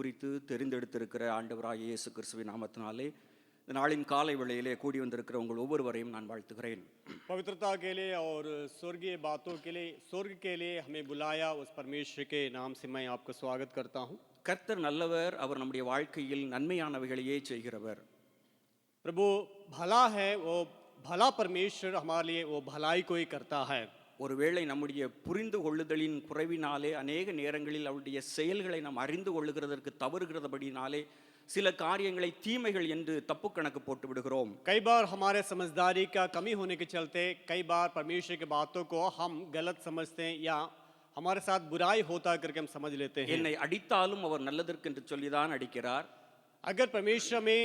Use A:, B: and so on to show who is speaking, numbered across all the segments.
A: குறித்து தெரிந்தெடுத்திருக்கிற ஆண்டவராகிய இயேசு கிறிஸ்துவின் நாமத்தினாலே இந்த நாளின் காலை வேளையிலே கூடி வந்திருக்கிற உங்கள் ஒவ்வொருவரையும் நான் வாழ்த்துகிறேன்.
B: पवित्रता के लिए और स्वर्गीय बातों के लिए स्वर्ग के लिए हमें बुलाया उस परमेश्वर के नाम से मैं आपका स्वागत करता हूँ.
A: கர்த்தர் நல்லவர், அவர் நம்முடைய வாழ்க்கையில் நன்மையானவைகளையே செய்கிறவர்.
B: प्रभु भला है, वो भला परमेश्वर हमारे लिए वो भलाई को ही करता है.
A: ஒருவேளை நம்முடைய புரிந்து கொள்ளுதலின் குறைவினாலே அநேக நேரங்களில் அவருடைய செயல்களை நாம் அறிந்து கொள்ளுகிறதற்கு தவறுகிறபடினாலே சில காரியங்களை தீமைகள் என்று தப்பு கணக்கு போட்டு விடுகிறோம்.
B: कई बार हमारे समझदारी का कमी होने के चलते कई बार परमेश्वर की बातों को हम गलत समझते हैं या हमारे साथ बुराई होता करके हम समझ लेते हैं.
A: என்னை அடித்தாலும் அவர் நல்லதற்கு என்று சொல்லிதான் அடிக்கிறார்.
B: अगर परमेश्वर में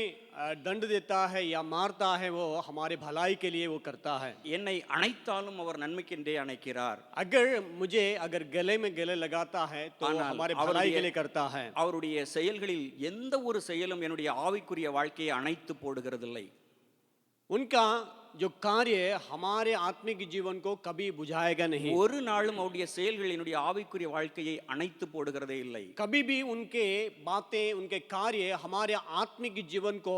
B: दंड देता है या मारता है वो हमारे भलाई के लिए वो करता है.
A: என்னை அணைத்தாலும் அவர் நன்மைக்கென்றே அணைக்கிறார்.
B: अगर गले में गले लगाता है तो हमारे भलाई के लिए करता है.
A: அவருடைய செயல்களில் எந்த ஒரு செயலும் என்னுடைய ஆவிக்குரிய வாழ்க்கையை அணைத்து போடுகிறதில்லை.
B: उनका जो कार्य हमारे आत्मिक जीवन को कभी बुझाएगा नहीं.
A: ஒரு நாளும் அவருடைய செயல்கள் என்னுடைய ஆவிக்குரிய வாழ்க்கையை அணைத்து போடுகிறதே இல்லை.
B: कभी भी उनके बातें उनके कार्य हमारे आत्मिक जीवन को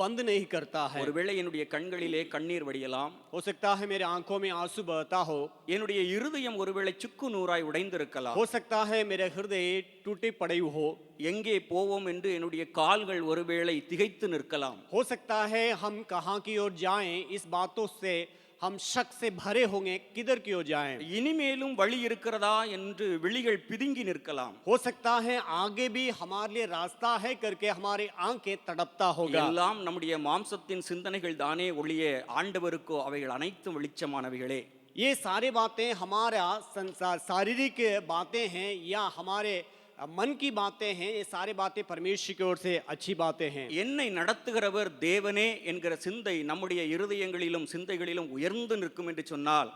B: बंद नहीं करता है.
A: ஒருவேளை என்னுடைய கண்களிலே கண்ணீர் வடியலாம்.
B: हो सकता है मेरे आंखों में आंसू बहता हो.
A: என்னுடைய இருதயம் ஒருவேளை சுக்கு நூறாய் உடைந்திருக்கலாம்.
B: हो सकता है मेरे हृदय टूटी पड़ी हो.
A: எங்கே போவோம் என்று என்னுடைய கால்கள் ஒருவேளை திகைத்து நிற்கலாம்.
B: हो सकता है हम कहां की ओर जाएं, इस बातों से हम शक से भरे होंगे किधर की ओर जाएं.
A: இனிமேலும் வழி இருக்கிறதா என்று விழிகள் பிதுங்கி நிற்கலாம்.
B: हो सकता है आगे भी हमारे लिए रास्ता है करके हमारे आंखें तड़पता होगा.
A: எல்லாம் நம்முடைய மாம்சத்தின் சிந்தனைகள் தானே ஒழிய ஆண்டவருக்கோ அவைகள் அனைத்தும் வெளிச்சமானவைகளே.
B: ये सारी बातें हमारा संसार शारीरिक बातें हैं या हमारे मन की बातें हैं. ये सारी बातें परमेश्वर की ओर से अच्छी बातें हैं.
A: என்னை நடத்துகிறவர் தேவனே என்கிற சிந்தை நம்முடைய இருதயங்களிலும் சிந்தைகளிலும் உயர்ந்து நிற்கும் என்று சொன்னால்,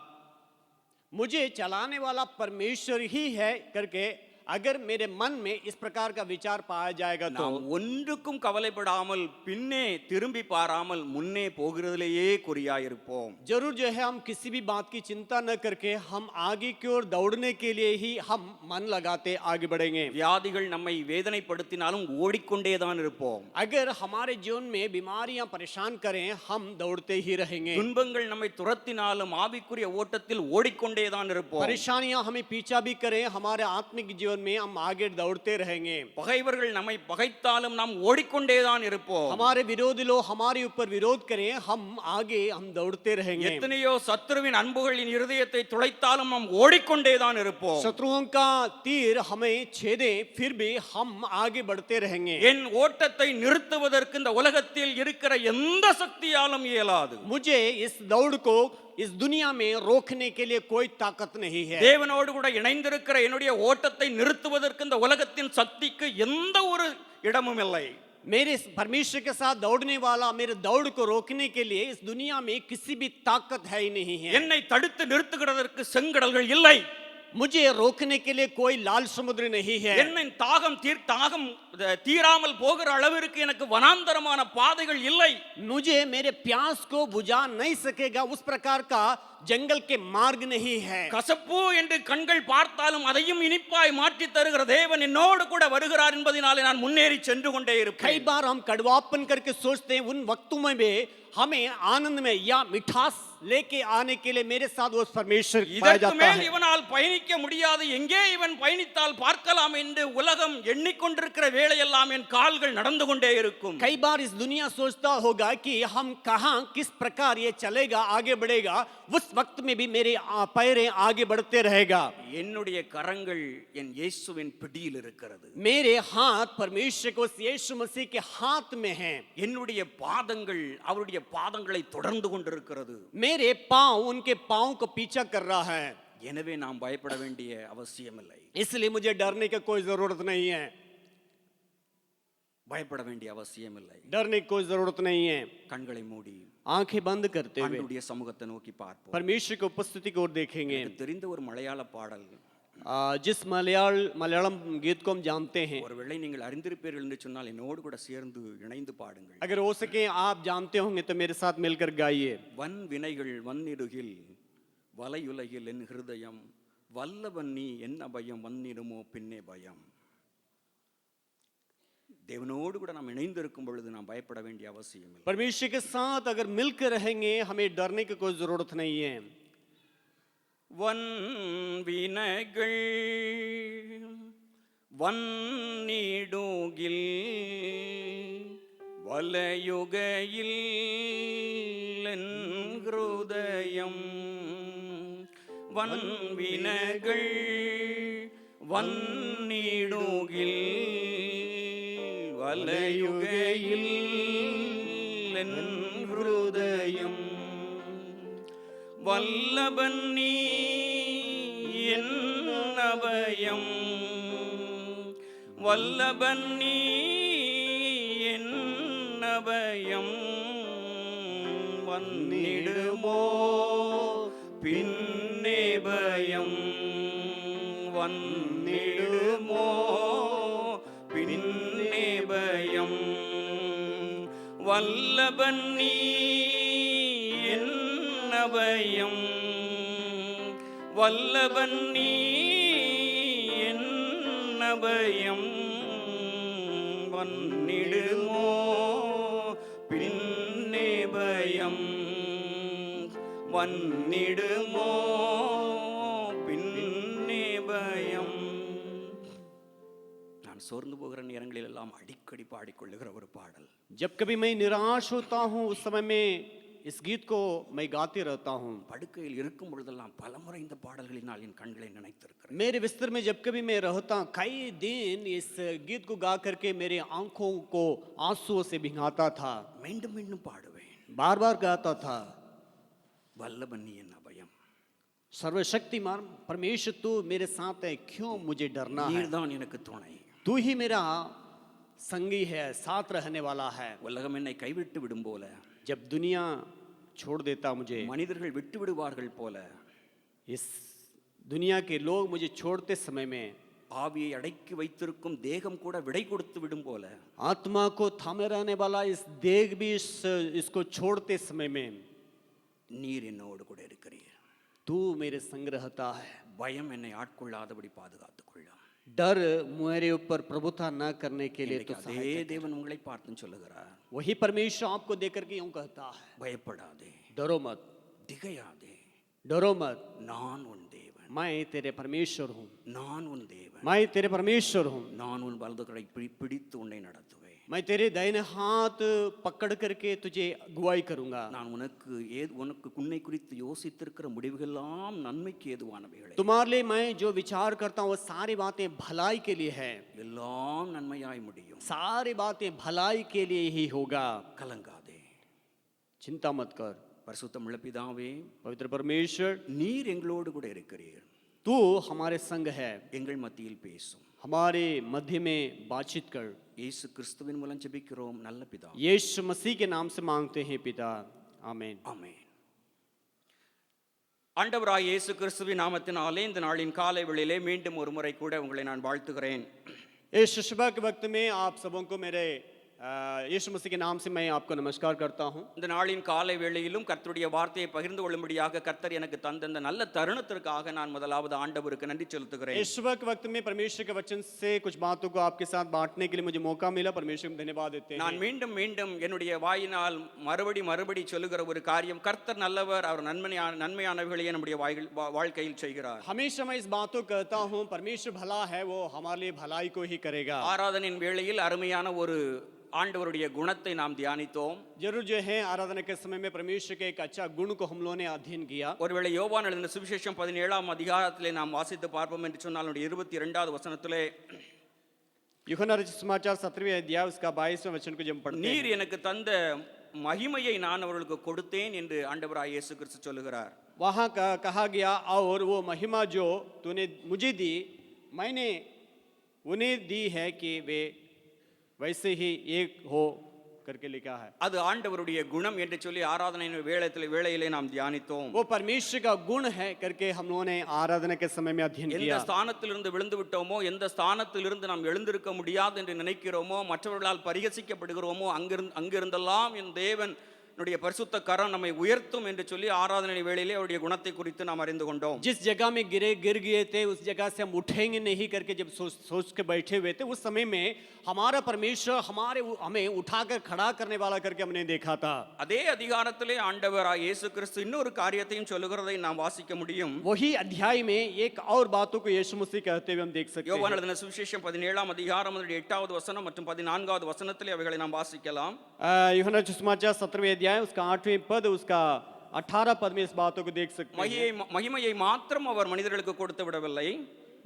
B: मुझे चलाने वाला परमेश्वर ही है करके अगर मेरे मन में इस प्रकार का विचार पाया जाएगा तो
A: நாம் ஒன்றுக்கும் கவலைப்படாமல் பின்னே திரும்பி பாராமல் முன்னே போகிறதிலேயே குறியாயிருப்போம்.
B: जरूर जो है हम किसी भी बात की चिंता न करके हम आगे की ओर दौड़ने के लिए ही हम मन लगाते आगे बढ़ेंगे.
A: வியாதிகள் நம்மை வேதனைப்படுத்தினாலும் ஓடிக்கொண்டே தான் இருப்போம்.
B: अगर हमारे जीवन में बीमारियां परेशान करें हम दौड़ते ही रहेंगे.
A: துன்பங்கள் நம்மை துரத்தினாலும் ஆவிக்குரிய ஓட்டத்தில் ஓடிக்கொண்டே தான் இருப்போம்.
B: परेशानियां हमें पीछा भी करें हमारे आत्मिक जीवन में हम आगे दौड़ते रहेंगे.
A: பகைவர்கள் நம்மை பகைத்தாலும் நாம் ஓடிக்கொண்டே தான் இருப்போம்.
B: हमारे विरोधी लोग हमारे ऊपर विरोध करें हम आगे हम दौड़ते रहेंगे.
A: எத்தனையோ சத்துருவின் அம்புகளின் இருதயத்தை துளைத்தாலும் நாம் ஓடிக்கொண்டே தான் இருப்போம்.
B: शत्रुओं का तीर हमें छेदे फिर भी हम आगे बढ़ते रहेंगे.
A: என் ஓட்டத்தை நிறுத்துவதற்கு இந்த உலகத்தில் இருக்கிற எந்த சக்தியாலும் இயலாது.
B: मुझे इस दौड़ को इस दुनिया में रोकने के लिए कोई ताकत नहीं है.
A: தேவனோடு கூட இணைந்திருக்கிற என்னுடைய ஓட்டத்தை நிறுத்துவதற்கு இந்த உலகத்தின் சக்திக்கு எந்த ஒரு இடமும் இல்லை.
B: मेरे परमेश्वर के साथ दौड़ने वाला मेरे दौड़ को रोकने के लिए इस दुनिया में किसी भी ताकत है ही नहीं है.
A: என்னை தடுத்து நிறுத்துகிறதற்கு செங்கடல்கள் இல்லை.
B: मुझे रोकने के लिए कोई लाल समुद्र नहीं है.
A: என்னை தாகம் தீராமல் போகிற அளவிற்கு எனக்கு வனாந்தரமான பாதைகள் இல்லை.
B: मुझे मेरे प्यास को बुझा नहीं सकेगा उस प्रकार का जंगल के मार्ग नहीं है.
A: கசப்பு என்று கண்கள் பார்த்தாலும் அதையும் இனிப்பாய் மாற்றி தருகிற தேவன் என்னோடு கூட வருகிறார் என்பதனாலே நான் முன்னேறி சென்று கொண்டே இருப்பேன்.
B: कई बार हम कड़वापन करके सोचते हैं उन वक्तों में भी हमें आनंद में या मिठास लेके आने के लिए मेरे साथ वो परमेश्वर पाया जाता है.
A: இவனால் பயணிக்க முடியாது, எங்கே இவன் பயணித்தால் பார்க்கலாம் என்று உலகம் எண்ணிக்கொண்டிருக்கிற வேளையெல்லாம் என் கால்கள் நடந்து கொண்டே இருக்கும்.
B: कई बार इस दुनिया सोचता होगा कि हम कहां किस प्रकार ये चलेगा आगे बढ़ेगा, उस वक्त में भी मेरे पैरें आगे बढ़ते रहेगा.
A: என்னுடைய கரங்கள் என் இயேசுவின் பிடியில் இருக்கிறது.
B: मेरे हाथ परमेश्वर को यीशु मसीह के हाथ में हैं.
A: என்னுடைய பாதங்கள் அவருடைய பாதங்களை தொடர்ந்து கொண்டிருக்கிறது.
B: मेरे पांव उनके पांव को पीछा कर रहा है.
A: எனவே நாம் பயப்பட வேண்டிய அவசியமில்லை.
B: इसलिए मुझे डरने की कोई जरूरत नहीं है.
A: பயப்பட வேண்டிய அவசியமில்லை.
B: डरने की कोई जरूरत नहीं है.
A: கண்களை மூடி
B: आंखें बंद करते हुए
A: ஆண்டவருடைய சமூகத்தை நோக்கி பார்ப்போம்.
B: परमेश्वर की उपस्थिति की ओर देखेंगे.
A: தெரிந்த ஒரு மலையாள பாடல்,
B: जिस मलयालम गीत को हम जानते हैं,
A: ஒருவேளை நீங்கள் அறிந்திருப்பீர்கள் என்று சொன்னால் என்னோடு கூட சேர்ந்து இணைந்து பாடுங்கள்.
B: अगर हो सके आप जानते होंगे तो मेरे साथ मिलकर गाइए.
A: வன் வினைகள் வன்னிடுகில் வலையுலகில் என் ஹிருதயம் வல்லவன் நீ என்ன பயம் வன்னிடுமோ பின்னே பயம். தேவனோடு கூட நாம் இணைந்து இருக்கும் பொழுது நாம் பயப்பட வேண்டிய அவசியம் இல்லை.
B: परमेश्वर के साथ अगर मिलकर रहेंगे हमें डरने की कोई जरूरत नहीं है.
A: வன்வினைகள் வன்னிடுகில் வலயுகையில் என் ஹிருதயம். வன்வினைகள் வன்னிடுகில் வலயுகையில் என் ஹிருதயம். வல்லபன் நீ என் அபயம். வல்லபன் நீ என் அபயம். வந்திடுமோ பின்னே பயம். வந்திடுமோ பின்னே பயம். வல்லபன் நீ என் அபயம். வல்லபன் நீ என் அபயம். வந்திடுமோ பின்னே பயம். வந்திடுமோ பின்னே பயம். நான் சோர்ந்து போகிற நேரங்களில் எல்லாம் அடிக்கடி பாடிக்கொள்ளுகிற ஒரு பாடல்.
B: जब कभी मैं निराश होता हूँ उस समय में इस गीत को मैं गाते रहता हूँ.
A: படுக்கையில் இருக்கும் பொழுதெல்லாம் பலமுறை இந்த பாடல்களினால் என் கண்களை நினைத்திருக்கிறேன்.
B: मेरे बिस्तर में जब कभी मैं रहता कई दिन इस गीत को गा करके मेरे आंखों को आंसुओं से भिगाता था.
A: மீண்டும் மீண்டும் பாடுவேன்.
B: बार बार गाता था.
A: வல்லபன் நீ என் அபயம்.
B: सर्वशक्तिमान परमेश्वर तू मेरे साथ है, क्यों मुझे डरना है.
A: நீர்தான் எனக்கு துணை.
B: तू ही मेरा संगी है, साथ रहने वाला है.
A: உலகம் என்னை கைவிட்டு விடும் போல,
B: जब दुनिया छोड़ देता मुझे,
A: மனிதர்கள் விட்டு விடுவார்கள் போல,
B: इस दुनिया के लोग मुझे छोड़ते समय में,
A: ஆவியை அடக்கி வைத்திருக்கும் தேகம் கூட விடை கொடுத்து விடும் போல,
B: आत्मा को थामे रहने वाला इस देह भी इसको छोड़ते समय में
A: நீர் என்னோடு கூட இருக்கிறீர்.
B: तू मेरे संग रहता है.
A: பயம் என்னை ஆட்கொள்ளாதபடி பாதுகாத்துக் கொள்ளும்.
B: डर मेरे ऊपर प्रभुता न करने के लिए तो
A: அதே தேவன் உங்களை பார்த்து சொல்லுகிறார்,
B: वही परमेश्वर आपको देकर के यूं कहता है,
A: பயப்படாதே,
B: डरो मत,
A: திகையாதே,
B: डरो मत,
A: நான் உன் தேவன்,
B: मैं तेरे परमेश्वर हूँ,
A: நான் உன் தேவன்,
B: मैं तेरे परमेश्वर हूँ,
A: நான் உன் வலது கரை பிடித்து உன்னை நடத்துவேன்,
B: मैं तेरे दाहिने हाथ पकड़ करके तुझे अगुवाई करूंगा,
A: நான் உனக்கு உன்னை குறித்து யோசித்திருக்கிற முடிவுகளெல்லாம் நன்மைக்கு ஏதுவானவைகளே,
B: तुम्हारे लिए मैं जो विचार करता हूँ वो सारी बातें भलाई के लिए है,
A: எல்லாம் நன்மையாய் முடியும்.
B: सारी बातें भलाई के लिए ही होगा.
A: கலங்காதே.
B: चिंता मत कर.
A: பரிசுத்தமுள்ள பிதாவே,
B: पवित्र परमेश्वर
A: நீர் எங்களோடு கூட இருக்கிறீர்.
B: तू हमारे संग है,
A: எங்கள் மத்தியில் பேசும்.
B: हमारे मध्य में बातचीत कर.
A: இயேசு கிறிஸ்துவின் மூலம் ஜெபிக்கிறோம் நல்ல பிதா.
B: यीशु मसीह के नाम से मांगते हैं पिता, आमीन.
A: ஆமென். ஆண்டவராய் இயேசு கிறிஸ்துவின் நாமத்தினாலே இந்த நாளின் காலை வேளையிலே மீண்டும் ஒரு முறை கூட உங்களை நான் வாழ்த்துகிறேன்.
B: इस सुबह के वक्त में आप सबों को मेरे यीशु मसीह के नाम से मैं आपको नमस्कार करता हूं.
A: இந்த நாளின் காலை வேளையிலும் கர்த்தருடைய வார்த்தையை பகிர்ந்து கொள்ளும்படியாக கர்த்தர் எனக்கு தந்த இந்த நல்ல தருணத்திற்காக நான் முதலாவது ஆண்டவருக்கு நன்றி செலுத்துகிறேன்.
B: इस सुबह के वक्त में परमेश्वर के वचन से कुछ बातों को आपके साथ बांटने के लिए मुझे मौका मिला. परमेश्वर को धन्यवाद देते हैं.
A: நான் மீண்டும் மீண்டும் என்னுடைய வாயினால் மறுபடி சொல்லுகிற ஒரு காரியம், கர்த்தர் நல்லவர், அவர் நன்மையானவைகளையே நம்முடைய வாழ்க்கையில் செய்கிறார்.
B: हमेशा मैं इस बात को कहता हूं, परमेश्वर भला है, वो हमारे लिए भलाई को ही करेगा.
A: ஆராதனையின் வேளையில் அருமையான ஒரு ஆண்டவருடைய குணத்தை நாம் தியானித்தோம்.
B: जरूर जो है आराधना के समय में परमेश्वर के एक अच्छा गुण को हम लोगों ने अध्ययन किया.
A: ஒருவேளை யோவான் எழுதின சுவிசேஷம் 17ஆம் அதிகாரத்திலே நாம் வாசித்து பார்ப்போம் என்று சொன்னால் 22வது வசனத்திலே,
B: यूहन्ना रचित समाचार 17वें अध्याय उसका 22वें वचन को जब पढ़ते हैं,
A: நீர் எனக்கு தந்த மகிமையை நான் அவர்களுக்கு கொடுத்தேன் என்று ஆண்டவராய் இயேசு கிறிஸ்து சொல்லுகிறார்.
B: वहाँ कहा गया, और वो महिमा जो तूने मुझे दी मैंने उन्हें दी है कि वे वैसे ही एक हो करके लिखा है.
A: அது ஆண்டவருடைய குணம் என்று சொல்லி ஆராதனையின் வேளையிலே நாம் தியானித்தோம்.
B: वो परमेश्वर का गुण है करके हम लोगों ने आराधना के समय में अध्ययन
A: எந்த
B: किया.
A: ஸ்தானத்திலிருந்து விழுந்து விட்டோமோ, எந்த ஸ்தானத்திலிருந்து நாம் எழுந்திருக்க முடியாது என்று நினைக்கிறோமோ, மற்றவர்களால் பரிகசிக்கப்படுகிறோமோ, அங்கிருந்தெல்லாம் என் தேவன் என்னுடைய பரிசுத்த கரம் நம்மை உயர்த்தும் என்று சொல்லி ஆராதனை வேளையிலே அவருடைய குணத்தை குறித்து நாம் அறிந்து கொண்டோம்.
B: जिस जगह में गिर गए थे उस जगह से हम उठेंगे नहीं करके जब सोच के बैठे हुए थे, उस समय में हमारा परमेश्वर हमें उठाकर खड़ा करने वाला करके हमने देखा था.
A: அதே அதிகாரத்திலே ஆண்டவராய் இயேசு கிறிஸ்து இன்னொரு காரியத்தையும் சொல்லுகிறதை நாம் வாசிக்க முடியும்.
B: वही अध्याय में एक और बातों को यीशु मसीह कहते हुए हम देख सकते हैं.
A: யோவான் எழுதின சுவிசேஷம் 17ஆம் அதிகாரம் 8வது வசனம் மற்றும் 14வது வசனத்திலே அவைகளை நாம் வாசிக்கலாம்.
B: यूहन्ना सुसमाचार 17वें अध्याय उसका 8वें पद उसका 18 पद में इस बातों को देख सकते हैं.
A: மகிமையை மாத்திரம் அவர் மனிதர்களுக்கு கொடுத்து விடவில்லை,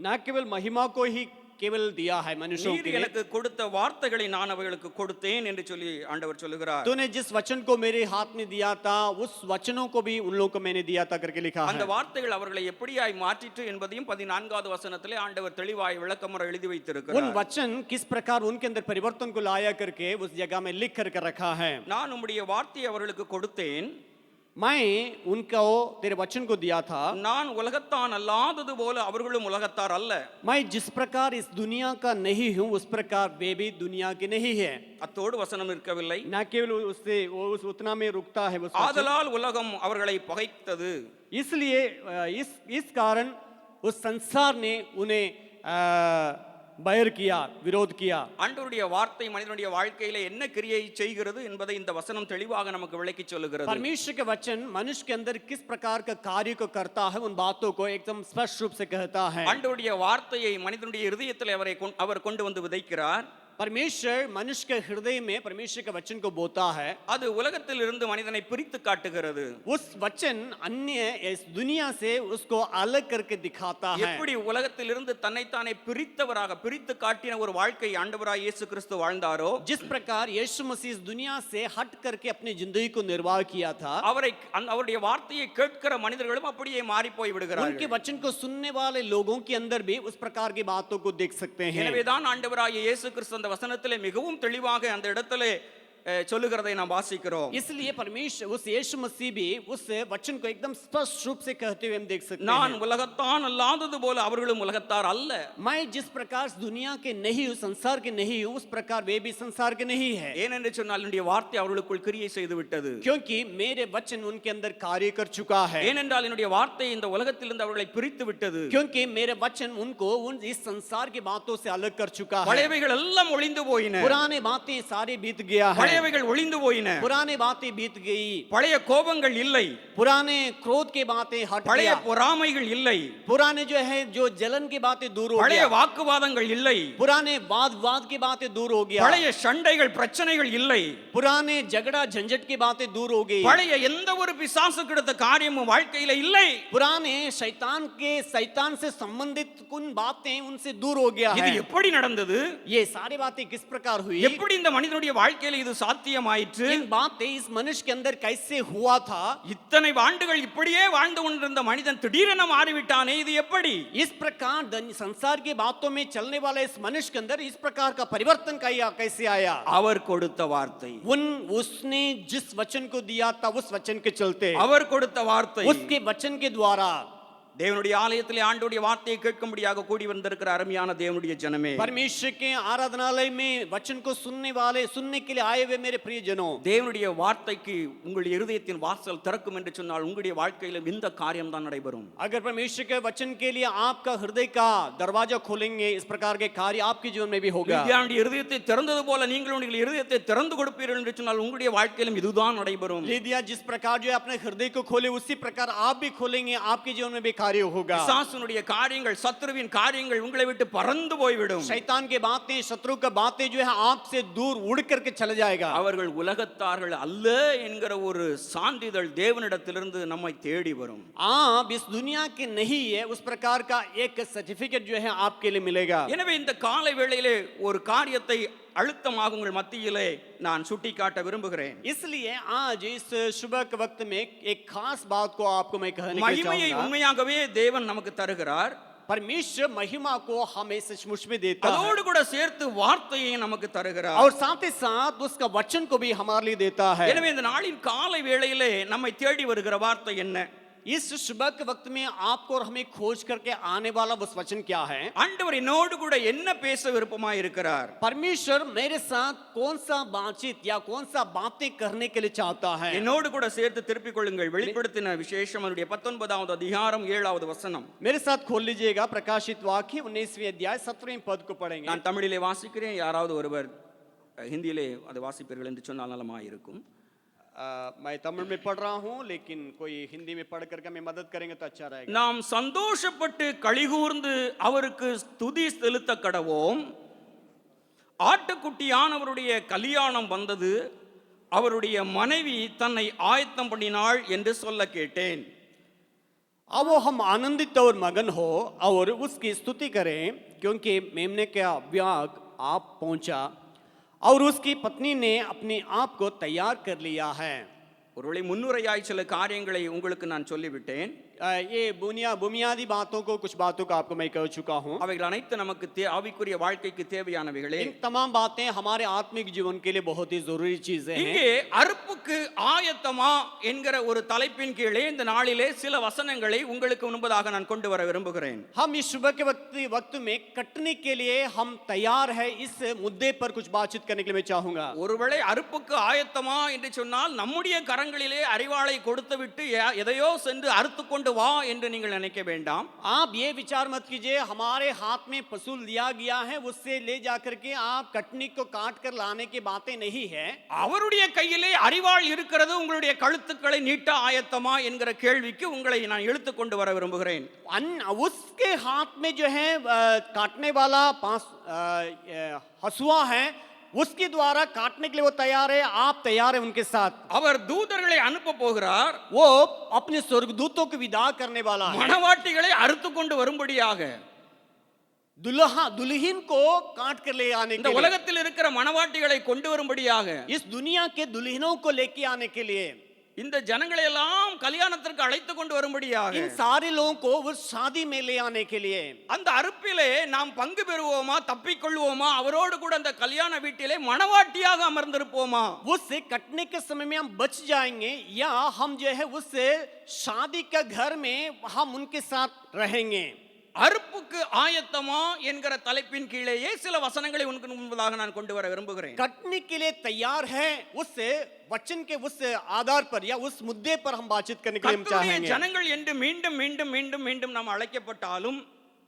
B: ना केवल महिमा को ही केवल दिया है मनुष्यों
A: நீர்
B: के लिए.
A: எனக்கு கொடுத்த வார்த்தைகளை நான் அவைகளுக்கு கொடுத்தேன் என்று சொல்லி ஆண்டவர் சொல்லுகிறார்.
B: तूने जिस वचन को मेरे हाथ में दिया था उस वचनों को भी उन लोगों को मैंने दिया था करके लिखा
A: அந்த
B: है.
A: வார்த்தைகள் அவர்களை எப்படியாய் மாற்றிற்று என்பதையும் 14வது வசனத்திலே ஆண்டவர் தெளிவாய் விளக்கமுறை எழுதி
B: उन
A: வைத்திருக்கிறார்.
B: वचन किस प्रकार उनके अंदर परिवर्तन को लाया करके उस जगह में लिख करके रखा है.
A: நான் உம்முடைய வார்த்தையை அவர்களுக்கு கொடுத்தேன்,
B: मैं उनको तेरे वचन को दिया था.
A: நான் உலகத்தான் அல்லாதது போல அவர்களும் உலகத்தார் அல்ல.
B: मैं जिस प्रकार इस दुनिया का नहीं हूँ उस प्रकार वे भी दुनिया के नहीं है.
A: அத்தோடு வசனம் இருக்கவில்லை.
B: ना केवल उससे उतना में रुकता है वो वचन.
A: ஆதலால் உலகம் அவர்களை பகைத்தது.
B: इसलिए इस कारण उस संसार ने उन्हें बैर किया, विरोध किया.
A: ஆண்டவருடைய வார்த்தை மனிதனுடைய வாழ்க்கையில என்ன கிரியை செய்கிறது என்பதை இந்த வசனம் தெளிவாக நமக்கு விளக்கி சொல்லுகிறது.
B: परमेश्वर के वचन मनुष्य के अंदर किस प्रकार का कार्य को करता है उन बातों को एकदम स्पष्ट रूप से कहता है.
A: ஆண்டவருடைய வார்த்தையை மனிதனுடைய இருதயத்தில் அவர் கொண்டு வந்து விதைக்கிறார்.
B: परमेश्वर मनुष्य के हृदय में परमेश्वर के वचन को बोता है.
A: அது உலகத்தில் இருந்து மனிதனை பிரித்து காட்டுகிறது.
B: उस वचन अन्य इस दुनिया से उसको अलग करके दिखाता है.
A: எப்படி உலகத்தில் இருந்து தன்னைத்தானே பிரித்தவராக பிரித்து காட்டின ஒரு வாழ்க்கை ஆண்டவராய் இயேசு கிறிஸ்து வாழ்ந்தாரோ,
B: जिस प्रकार यीशु मसीह इस दुनिया से हट करके अपनी जिंदगी को निर्वाह किया था,
A: அவருடைய வார்த்தையை கேட்கிற மனிதர்களும் அப்படியே மாறி போய்
B: उनके
A: விடுகிறார்கள்.
B: वचन को सुनने वाले लोगों के अंदर भी उस प्रकार की बातों को देख सकते हैं.
A: எனவேதான் ஆண்டவராய் இயேசு கிறிஸ்து அந்த வசனத்திலே மிகவும் தெளிவாக அந்த இடத்திலே சொல்லுகிறதை நாம் வாசிக்கிறோம்.
B: इसलिए परमेश्वर उस यीशु मसीह भी उस वचन को एकदम स्पष्ट रूप से कहते हुए हम देख सकते
A: நான்
B: हैं.
A: உலகத்தான் அல்லாதது போல அவர்களும் உலகத்தார் அல்ல.
B: मैं जिस प्रकार दुनिया के नहीं हूँ, संसार के नहीं हूँ, उस प्रकार वे भी संसार के नहीं है.
A: ஏனென்று சொன்னால் என்னுடைய வார்த்தை அவர்களுக்குள் கிரியை செய்து விட்டது.
B: क्योंकि मेरे वचन उनके अंदर कार्य कर चुका है.
A: ஏனென்றால் என்னுடைய வார்த்தை இந்த உலகத்திலிருந்து அவர்களை பிரித்து விட்டது.
B: क्योंकि मेरे वचन उनको इस संसार की बातों से अलग कर चुका है.
A: பழையவைகள் எல்லாம் ஒளிந்து போயின.
B: पुराने बातें सारे बीत गया है.
A: பழையவைகள் ஒளிந்து போயின.
B: पुराने बातें बीत गई.
A: பழைய கோபங்கள் இல்லை.
B: पुराने क्रोध की बातें हट
A: பழைய
B: गया.
A: பொறாமைகள் இல்லை.
B: पुराने जो है जो जलन की बातें दूर हो
A: பழைய
B: गया.
A: வாக்குவாதங்கள் இல்லை.
B: पुराने वाद की बातें दूर हो गया.
A: பழைய சண்டைகள் பிரச்சனைகள் இல்லை.
B: पुराने झगड़ा झंझट की बातें दूर हो गई.
A: பழைய எந்த ஒரு பிசாசு கிடத்த காரியமும் வாழ்க்கையில இல்லை.
B: पुराने शैतान से संबंधित कुछ बातें उनसे दूर हो गया
A: இது
B: है.
A: எப்படி நடந்தது?
B: ये सारी बातें किस प्रकार हुई?
A: எப்படி இந்த மனிதனுடைய வாழ்க்கையில இது சாத்தியமாயிற்று?
B: इन बातें इस मनुष्य के अंदर कैसे हुआ था?
A: இத்தனை ஆண்டுகள் இப்படியே வாழ்ந்து கொண்டிருந்த மனிதன் திடீரென மாறிவிட்டானே, இது எப்படி?
B: इस प्रकार संसार की बातों में चलने वाले इस मनुष्य के अंदर इस प्रकार का परिवर्तन कैसे आया?
A: அவர் கொடுத்த வார்த்தை.
B: उसने जिस वचन को दिया था उस वचन के चलते,
A: அவர் கொடுத்த வார்த்தை.
B: उसके वचन के द्वारा
A: தேவனுடைய ஆலயத்திலே ஆண்டவருடைய வார்த்தையை கேட்கும்படியாக கூடி வந்திருக்கிற அருமையான தேவனுடைய ஜனமே,
B: परमेश्वर के आराधनालय में वचन को सुनने के लिए आए हुए मेरे प्रियजनों,
A: தேவனுடைய வார்த்தைக்கு உங்களுடைய இருதயத்தின் வாசல் திறக்கும் என்று சொன்னால் உங்களுடைய வாழ்க்கையில இந்த காரியம் தான் நடைபெறும்.
B: अगर परमेश्वर के वचन के लिए आपका हृदय का दरवाजा खोलेंगे, इस प्रकार के कार्य आपके जीवन में भी होगा.
A: லிதியாவுடைய இருதயத்தை திறந்தது போல நீங்கள் உங்களுடைய இருதயத்தை திறந்து கொடுப்பீர்கள் என்று சொன்னால் உங்களுடைய வாழ்க்கையிலும் இதுதான் நடைபெறும்.
B: लिदिया जिस प्रकार जो अपने हृदय को खोले उसी प्रकार आप भी खोलेंगे, आपके जीवन में भी कार्य होगा.
A: பிசாசுனுடைய காரியங்கள், சத்துருவின் காரியங்கள் உங்களை விட்டு பறந்து போய்விடும்.
B: शैतान की बातें, शत्रु की बातें जो है आपसे दूर उड़ करके चले जाएगा.
A: அவர்கள் உலகத்தார்கள் அல்ல என்கிற ஒரு சான்றிதழ் தேவனிடத்திலிருந்து நம்மை தேடி வரும்.
B: आप इस दुनिया के नहीं है उस प्रकार का एक सर्टिफिकेट जो है आपके लिए मिलेगा.
A: எனவே இந்த காலை வேளையிலே ஒரு காரியத்தை அழுத்தமாக உங்கள் மத்தியிலே நான் சுட்டிக்காட்ட விரும்புகிறேன்.
B: इसलिए आज इस सुबह के वक्त में एक खास बात को आपको मैं कहने के
A: மகிமையை
B: चाहूंगा.
A: உண்மையாகவே தேவன் நமக்கு தருகிறார்.
B: परमेश्वर महिमा को हमें सचमुच में देता है
A: அதோடு கூட சேர்த்து வார்த்தையை நமக்கு தருகிறார்.
B: और साथ ही साथ उसका वचन को भी हमारे लिए देता है.
A: எனவே இந்த நாளின் காலை வேளையிலே நம்மை தேடி வருகிற வார்த்தை என்ன?
B: इस सुबह के वक्त में आपको और हमें खोज करके आने वाला वो वचन क्या है?
A: ஆண்டவர் என்னோடு கூட என்ன பேச விருப்பமாய் இருக்கிறார்?
B: परमेश्वर मेरे साथ कौन सा बातचीत या कौन सा बातें करने के लिए चाहता है?
A: என்னோடு கூட சேர்த்து திருப்பிக் கொள்ளுங்கள். வெளிப்படுத்தின விசேஷம் அவருடைய 19வது அதிகாரம் 7வது வசனம்.
B: मेरे साथ खोल लीजिएगा प्रकाशित वाक्य 19वें अध्याय 17वें पद को पढ़ेंगे.
A: நான் தமிழிலே வாசிக்கிறேன். யாராவது ஒருவர் ஹிந்தியிலே அதை வாசிப்பீர்கள் என்று சொன்னால் நலமாய் இருக்கும்.
B: मैं तमिल में पढ़ रहा हूँ, लेकिन कोई हिंदी में पढ़ करके हमें मदद करेंगे तो अच्छा रहेगा.
A: நாம் சந்தோஷப்பட்டு களிகூர்ந்து அவருக்கு துதி செலுத்த கடவோம். ஆட்டுக்குட்டியானவருடைய கல்யாணம் வந்தது, அவருடைய மனைவி தன்னை ஆயத்தம் பண்ணினாள் என்று சொல்ல கேட்டேன்.
B: अब हम आनंदित और मगन हो और उसकी स्तुति करें, क्योंकि मेमने का व्याग आप पहुंचा और उसकी पत्नी ने अपने आप को तैयार कर लिया है.
A: ஒருவேளை முன்னுரையாய் சில காரியங்களை உங்களுக்கு நான் சொல்லிவிட்டேன்.
B: ये बुनियादी बातों को, कुछ बातों को आपको मैं कह चुका हूँ.
A: அவைகள் அனைத்து நமக்கு ஆவிக்குரிய வாழ்க்கைக்கு தேவையானவைகளே.
B: इन तमाम बातें हमारे आत्मिक जीवन के लिए बहुत ही जरूरी चीजें हैं.
A: இங்கே அறுப்புக்கு ஆயத்தமா என்கிற ஒரு தலைப்பின் கீழே இந்த நாளிலே சில வசனங்களை உங்களுக்கு முன்பதாக நான் கொண்டு வர விரும்புகிறேன்.
B: हम इस सुबह के वक्त में कटने के लिए हम तैयार है, इस मुद्दे पर कुछ बातचीत करने के लिए मैं चाहूंगा.
A: ஒருவேளை அறுப்புக்கு ஆயத்தமா என்று சொன்னால் நம்முடைய கரங்களிலே அரிவாளை கொடுத்துவிட்டு எதையோ சென்று அறுத்து கொண்டு வா என்று நீங்கள் நினைக்க வேண்டாம்.
B: आप ये विचार मत कीजिए हमारे हाथ में पशु दिया गया है, उससे ले जाकर के आप कटनी को काट कर लाने की बातें नहीं है.
A: அவருடைய கையிலே அரிவாள் இருக்கிறது, உங்களுடைய கழுத்துக்களை நீட்ட ஆயத்தமா என்கிற கேள்விக்கு உங்களை நான் இழுத்து கொண்டு வர விரும்புகிறேன்.
B: उसके हाथ में जो है काटने वाला हसुआ है, उसके द्वारा काटने के लिए वो तैयार है. आप तैयार है उनके साथ.
A: அவர் தூதர்களை அனுப்ப போகிறார்.
B: वो अपने स्वर्गदूतों को विदा करने वाला है.
A: மணவாட்டிகளை அறுத்து கொண்டு வரும்படியாக,
B: दुल्हन को काट कर ले आने के
A: இந்த
B: लिए,
A: உலகத்தில் இருக்கிற மணவாட்டிகளை கொண்டு வரும்படியாக,
B: इस दुनिया के दुल्हनों को लेके आने के लिए,
A: இந்த ஜனங்களை எல்லாம் கல்யாணத்திற்கு அழைத்து கொண்டு வரும்படியாக,
B: इन सारे लोगों को वो शादी में ले आने के लिए,
A: அந்த அறுப்பிலே நாம் பங்கு பெறுவோமா, தப்பிக்கொள்வோமா, அவரோடு கூட அந்த கல்யாண வீட்டிலே மணவாட்டியாக அமர்ந்திருப்போமா?
B: उससे कटने के समय में हम बच जाएंगे या हम जो है उस शादी का घर में हम उनके साथ रहेंगे.
A: அறுப்புக்கு ஆயத்தமா என்கிற தலைப்பின் கீழேயே சில வசனங்களை உங்களுக்கு முன்பதாக நான் கொண்டு வர விரும்புகிறேன்.
B: कटने के लिए तैयार है, उस वचन के उस आधार पर या उस मुद्दे पर हम बातचीत करने के लिए चाहेंगे.
A: ஜனங்கள் என்று மீண்டும் மீண்டும் மீண்டும் மீண்டும் நாம் அழைக்கப்பட்டாலும்,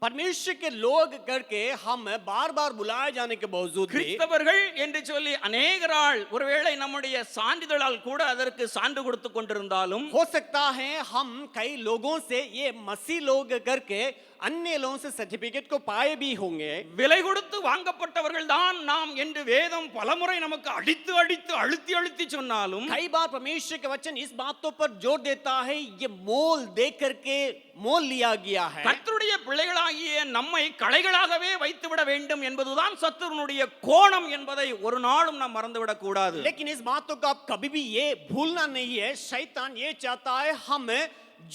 B: परमेश्वर के लोग करके हम बार बार बुलाए जाने के बावजूद भी,
A: கிறிஸ்தவர்கள் என்று சொல்லி अनेகரால் ஒருவேளை நம்முடைய சான்றிதழால் கூட அதற்கு சான்று கொடுத்து கொண்டிருந்தாலும்,
B: हो सकता है हम कई लोगों से ये मसीह लोग करके अन्य लोगों से सर्टिफिकेट को पाए भी होंगे.
A: விலை கொடுத்து வாங்கப்பட்டவர்கள் தான் நாம் என்று வேதம் பலமுறை நமக்கு அடித்து அடித்து அழுத்தி அழுத்தி சொன்னாலும்,
B: कई बार परमेश्वर के वचन इस बातों पर जोर देता है, ये मोल दे करके मोल लिया गया है.
A: கர்த்தருடைய பிள்ளைகளாகிய நம்மை களைகளாகவே வைத்துவிட வேண்டும் என்பதுதான் சத்துருனுடைய கோணம் என்பதை ஒரு நாளும் நாம் மறந்துவிடக் கூடாது.
B: लेकिन इस बातों को आप कभी भी ये भूलना नहीं है, शैतान ये चाहता है हम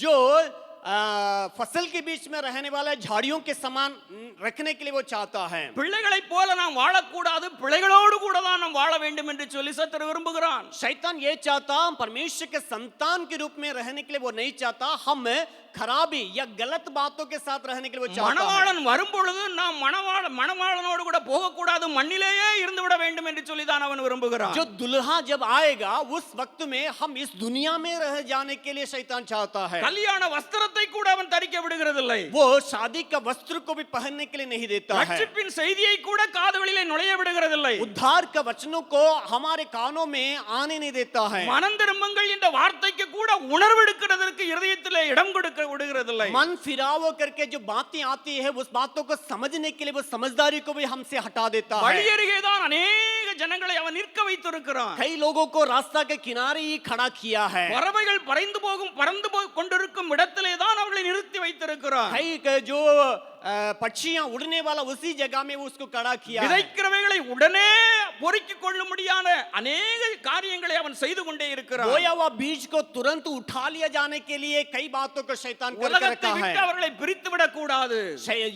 B: जो फसल के बीच में रहने वाला झाड़ियों के समान रखने के लिए वो चाहता है.
A: பிள்ளைகளைப் போல நாம் வாழக்கூடாது, பிள்ளைகளோடு கூட தான் நாம் வாழ வேண்டும் என்று சொல்லி சத்துரு விரும்புகிறான்.
B: शैतान ये चाहता हम परमेश्वर के संतान के रूप में रहने के लिए वो नहीं चाहता, हम खराबी या गलत बातों के साथ रहने के लिए वो चाहता है.
A: மணவாளன் வரும்பொழுது நாம் மணவாளனோடு கூட போகக்கூடாது, மண்ணிலேயே இருந்து விட வேண்டும் என்று சொல்லி தான் அவன் விரும்புகிறான்.
B: जो दुल्हा जब आएगा उस वक्त में हम इस दुनिया में रह जाने के लिए शैतान चाहता है.
A: கல்யாண வஸ்திரத்தை கூட அவன் தரிக்க விடுகிறதில்லை.
B: वो शादी का वस्त्र को भी पहनने के लिए नहीं देता है.
A: ரட்சிப்பின் செய்தியை கூட காதுகளிலே நுழைய விடுகிறதில்லை.
B: उद्धार का वचनों को हमारे कानों में आने नहीं देता है.
A: மனம் திரும்புங்கள் என்ற வார்த்தைக்கு கூட உணர்வெடுக்கிறதற்கு இதயத்திலே இடம் கொடுக்க விடுகிறதில்லை.
B: मन फिरावो करके जो बातें आती है उस बातों को समझने के लिए वो समझदारी को भी हमसे हटा देता है.
A: வழியருகே தான் अनेक ஜனங்களை அவன் நிற்க வைத்திருக்கிறான்.
B: कई लोगों को रास्ता के किनारे ही खड़ा किया है.
A: பறவைகள் பறந்து கொண்டிருக்கும் இடத்திலே தான் அவர்களை நிறுத்தி வைத்திருக்கிறான்.
B: कई जो पक्षियां उड़ने वाला उसी जगह में वो उसको खड़ा किया है।
A: விதைக்கிறவைகளை உடனே பொறுக்கிக் கொள்ளும்படியான अनेक காரியங்களை அவன் செய்து கொண்டே இருக்கிறான்.
B: बोया हुआ बीज को तुरंत उठा लिया जाने के लिए कई बातों को शैतान करके
A: உலகத்தை
B: रखा है।
A: விட்டு அவர்களை பிரித்து விடக் கூடாது.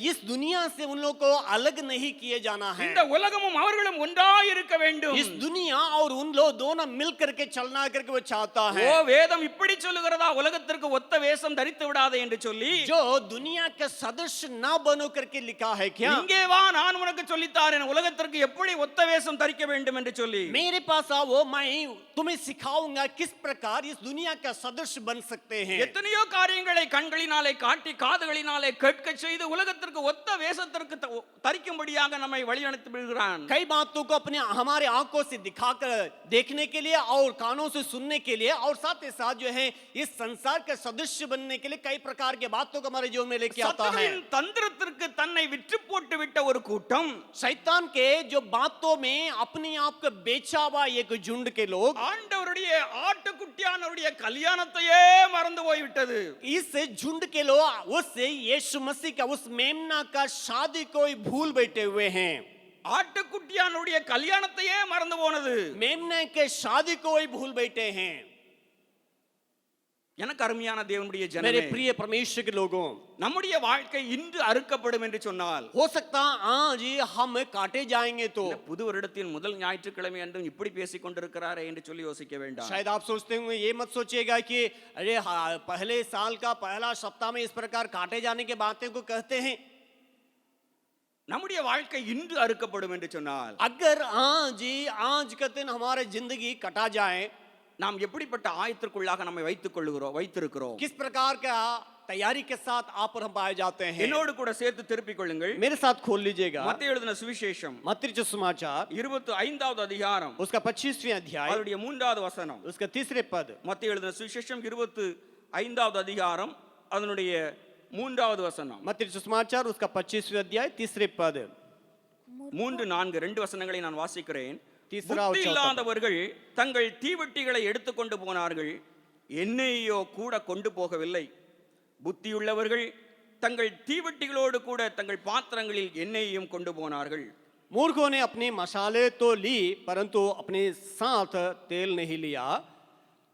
B: इस दुनिया से उन लोगों को अलग नहीं किए जाना है।
A: இந்த உலகமும் அவர்களும் ஒன்றாய் இருக்க வேண்டும்.
B: इस दुनिया और उन लोग दोनों मिल करके चलना करके वो चाहता है।
A: ஓ வேதம் இப்படி சொல்லுகிறதா, உலகத்திற்கு ஒத்த வேஷம் தரித்து விடாதே என்று சொல்லி
B: जो दुनिया के सदस्य ना बनो करके लिखा है क्या?
A: இங்கே வா நான் உனக்கு சொல்லித்தாரேன் உலகத்திற்கு எப்படி ஒத்த வேஷம் தரிக்க வேண்டும் என்று சொல்லி
B: मेरे पास आओ, मैं तुम्हें सिखाऊंगा किस प्रकार इस दुनिया का सदस्य बन सकते हैं।
A: எத்தனையோ காரியங்களை கண்களினாலே காட்டி காதுகளினாலே கேட்க செய்து உலகத்திற்கு ஒத்த வேஷத்திற்கு தரிக்கும்படியாக நம்மை வழிநடத்தி விடுகிறான்.
B: कई बातों को अपने हमारे आंखों से दिखाकर देखने के लिए और कानों से सुनने के लिए और साथ ही साथ जो है इस संसार के सदस्य बनने के लिए कई प्रकार के बातों को हमारे जीवन में लेके आता है।
A: சத்துருவின் தந்திரத்திற்கு தன்னை விற்று போட்டு விட்ட ஒரு கூட்டம்,
B: शैतान के जो बातों में अपने आप को बेचा हुआ एक झुंड के लोग
A: ஆண்டவருடைய ஆட்டுக்குட்டியானவருடைய கல்யாணத்தையே மறந்து போய்விட்டது.
B: इस झुंड के लोग उस यीशु मसीह का उस मेमना का शादी को ही भूल बैठे हुए हैं।
A: ஆட்டுக்குட்டியானுடைய கல்யாணத்தையே மறந்து போனது.
B: मेमने के शादी को ही भूल बैठे हैं।
A: எனக்கு அருமையான தேவனுடைய
B: मेरे
A: ஜனமே,
B: प्रिय परमेश्वर के लोगों,
A: நம்முடைய வாழ்க்கை இன்று அறுக்கப்படும் என்று சொன்னால்
B: हो सकता आज ही हम काटे जाएंगे तो
A: இந்த புது வருடத்தின் முதல் ஞாயிற்றுக்கிழமை அன்றும் இப்படி பேசிக் கொண்டிருக்கிறாரே என்று சொல்லி யோசிக்க வேண்டாம்.
B: शायद आप सोचते होंगे, ये मत सोचिएगा कि अरे पहले साल का पहला सप्ताह में इस प्रकार काटे जाने के बातें को कहते हैं।
A: நம்முடைய வாழ்க்கை இன்று அறுக்கப்படும் என்று சொன்னால்
B: अगर आज के दिन हमारे जिंदगी कटा जाए,
A: நாம் எப்படிப்பட்ட ஆயத்திற்குள்ளாக நம்மை வைத்திருக்கிறோம்.
B: किस प्रकार का तैयारी के साथ आप और हम पाए जाते हैं।
A: என்னோடு கூட சேர்த்து திருப்பிக் கொள்ளுங்கள்.
B: मेरे साथ खोल लीजिएगा
A: மத்தேயு எழுதின சுவிசேஷம்
B: मत्ती रचित समाचार
A: 25வது அதிகாரம்
B: उसका 25वें अध्याय
A: அதனுடைய 3வது வசனம்.
B: उसका 3रे पद।
A: மத்தேயு எழுதின சுவிசேஷம் 25வது அதிகாரம் அதனுடைய 3வது வசனம்.
B: मत्ती रचित समाचार उसका 25वें अध्याय 3रे पद।
A: 3, 4 2 வசனங்களை நான் வாசிக்கிறேன்.
B: तीसरा और
A: புத்தி
B: चौथा।
A: இல்லாதவர்கள் தங்கள் தீவெட்டிகளை எடுத்துக்கொண்டு போனார்கள், என்னையோ கூட கொண்டு போகவில்லை. புத்தியுள்ளவர்கள் தங்கள் தீவெட்டிகளோடு கூட தங்கள் பாத்திரங்களில் எண்ணெயையும் கொண்டு போனார்கள்.
B: मूर्खों ने अपने मसाले तो ली परंतु अपने साथ तेल नहीं लिया,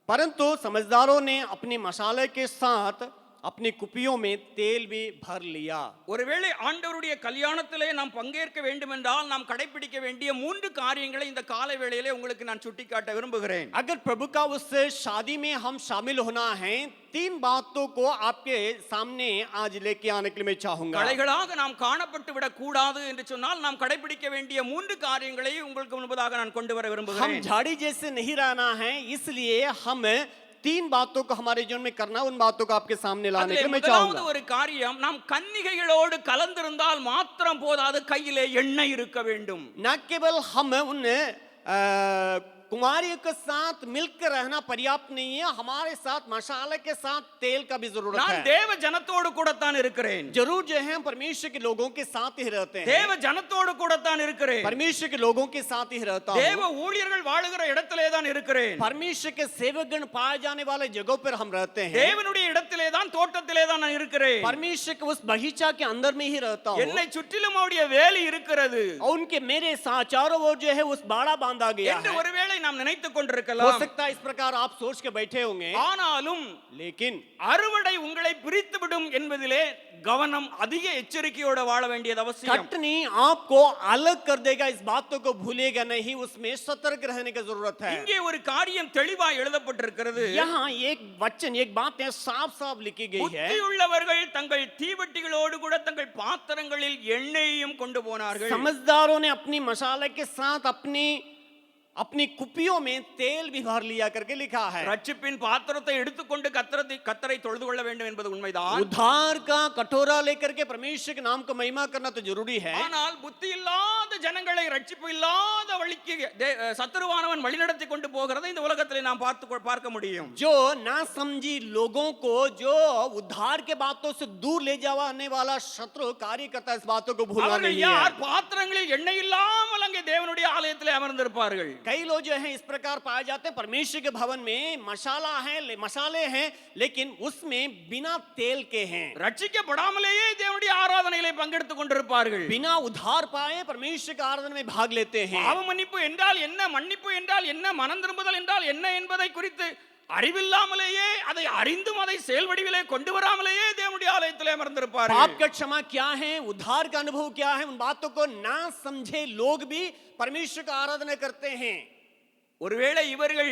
B: परंतु समझदारों ने अपने मसाले के साथ अपनी कुपियों में तेल भी भर लिया।
A: ஒருவேளை ஆண்டவருடைய கல்யாணத்திலே நாம் பங்கேற்க வேண்டும் என்றால் நாம் கடைபிடிக்க வேண்டிய 3 காரியங்களை இந்த காலை வேளையிலே உங்களுக்கு நான் சுட்டிக்காட்ட விரும்புகிறேன்.
B: अगर प्रभु का उस शादी में हम शामिल होना है, 3 बातों को आपके सामने आज लेके आने के लिए मैं चाहूंगा।
A: கலைகளாக நாம் காணப்பட்டு விடக் கூடாது என்று சொன்னால் நாம் கடைபிடிக்க வேண்டிய 3 காரியங்களை உங்களுக்கு முன்பதாக நான் கொண்டு வர
B: हम
A: விரும்புகிறேன்.
B: झाड़ी जैसे नहीं रहना है, इसलिए हम 3 बातों को हमारे जीवन में करना, उन बातों को आपके सामने लाने के
A: அதிலே
B: लिए मैं
A: முதலாவது
B: चाहूंगा।
A: ஒரு காரியம், நாம் கன்னிகைகளோடு கலந்திருந்தால் மாத்திரம் போதாது, கையிலே எண்ணெய் இருக்க வேண்டும்.
B: न केवल हम उन कुमारियों के साथ मिलकर रहना पर्याप्त नहीं है, हमारे साथ मसाले के साथ तेल का भी जरूरत
A: நான்
B: है।
A: தேவ ஜனத்தோடு கூடத்தான் இருக்கிறேன்.
B: जरूर जो है हम परमेश्वर के लोगों के साथ ही रहते हैं।
A: தேவ ஜனத்தோடு கூடத்தான் இருக்கிறேன்.
B: परमेश्वर के लोगों के साथ ही रहता
A: தேவ
B: हूँ।
A: ஊழியர்கள் வாழுகிற இடத்திலே தான் இருக்கிறேன்.
B: परमेश्वर के सेवकगण पाए जाने वाले जगहों पर हम रहते हैं।
A: தேவனுடைய இடத்திலே தான், தோட்டத்திலே தான் நான் இருக்கிறேன்.
B: परमेश्वर के उस बगीचा के अंदर में ही रहता हूँ।
A: என்னை சுற்றிலும் அவருடைய வேலி இருக்கிறது
B: और उनके मेरे साथ चारों ओर जो है उस बाड़ा बांधा गया
A: என்று
B: है।
A: ஒருவேளை நாம் நினைத்துக்
B: हो
A: கொண்டிருக்கலாம்.
B: सकता है इस प्रकार आप सोच के बैठे होंगे,
A: ஆனாலும்
B: लेकिन
A: அறுவடை உங்களை பிரித்து விடும் என்பதிலே கவனம், அதிக எச்சரிக்கையோடு வாழ வேண்டியது அவசியம்.
B: कटनी आपको अलग कर देगा, इस बातों को भूलेगा नहीं, उसमें सतर्क रहने की जरूरत है।
A: இங்கே ஒரு காரியம் தெளிவாய் எழுதப்பட்டிருக்கிறது.
B: यहाँ एक वचन, एक बात है साफ साफ लिखी गई है।
A: புத்தியுள்ளவர்கள் தங்கள் தீவெட்டிகளோடு கூட தங்கள் பாத்திரங்களில் எண்ணெயையும் கொண்டு போனார்கள்.
B: समझदारों ने अपनी मसाले के साथ अपनी कुपियों में तेल भी भर लिया करके लिखा है।
A: ரட்சிப்பின் பாத்திரத்தை எடுத்துக்கொண்டு கர்த்தரை தொழுது கொள்ள வேண்டும் என்பது உண்மைதான்.
B: उद्धार का कटोरा लेकर के परमेश्वर के नाम को महिमा करना तो जरूरी है।
A: ஆனால் புத்தி இல்லாத ஜனங்களை ரட்சிப்பு இல்லாத வழிக்கு சத்துருவானவன் வழிநடத்தி கொண்டு போகிறதை இந்த உலகத்திலே நாம் பார்க்க முடியும்.
B: जो ना समझी लोगों को जो उद्धार के बातों से दूर ले जाने वाला शत्रु कार्य करता है, इस बातों को भूलना
A: அவர்கள்
B: नहीं
A: யார்?
B: है।
A: பாத்திரங்களில் எண்ணெய் இல்லாமல் அங்கே தேவனுடைய ஆலயத்திலே அமர்ந்திருப்பார்கள்.
B: कई लोग जो हैं इस प्रकार पाए जाते हैं, परमेश्वर के भवन में मसाले हैं लेकिन उसमें बिना तेल के हैं,
A: ரட்சிக்கப்படாமலேயே தேவனுடைய ஆராதனையிலே பங்கெடுத்துக் கொண்டிருப்பார்கள்.
B: बिना उद्धार पाए परमेश्वर के आराधना में भाग लेते हैं।
A: பாவ மன்னிப்பு என்றால் என்ன, மன்னிப்பு என்றால் என்ன, மனம் திரும்புதல் என்றால் என்ன என்பதை குறித்து அறிவில்லாமலேயே, அதை அறிந்தும் அதை செயல் வடிவிலே கொண்டு வராமலேயே தேவனுடைய ஆலயத்திலே அமர்ந்திருப்பார்கள்.
B: पाप का क्षमा क्या है, उद्धार का अनुभव क्या है, उन बातों को ना समझे लोग भी परमेश्वर का आराधना करते हैं।
A: ஒருவேளை இவர்கள்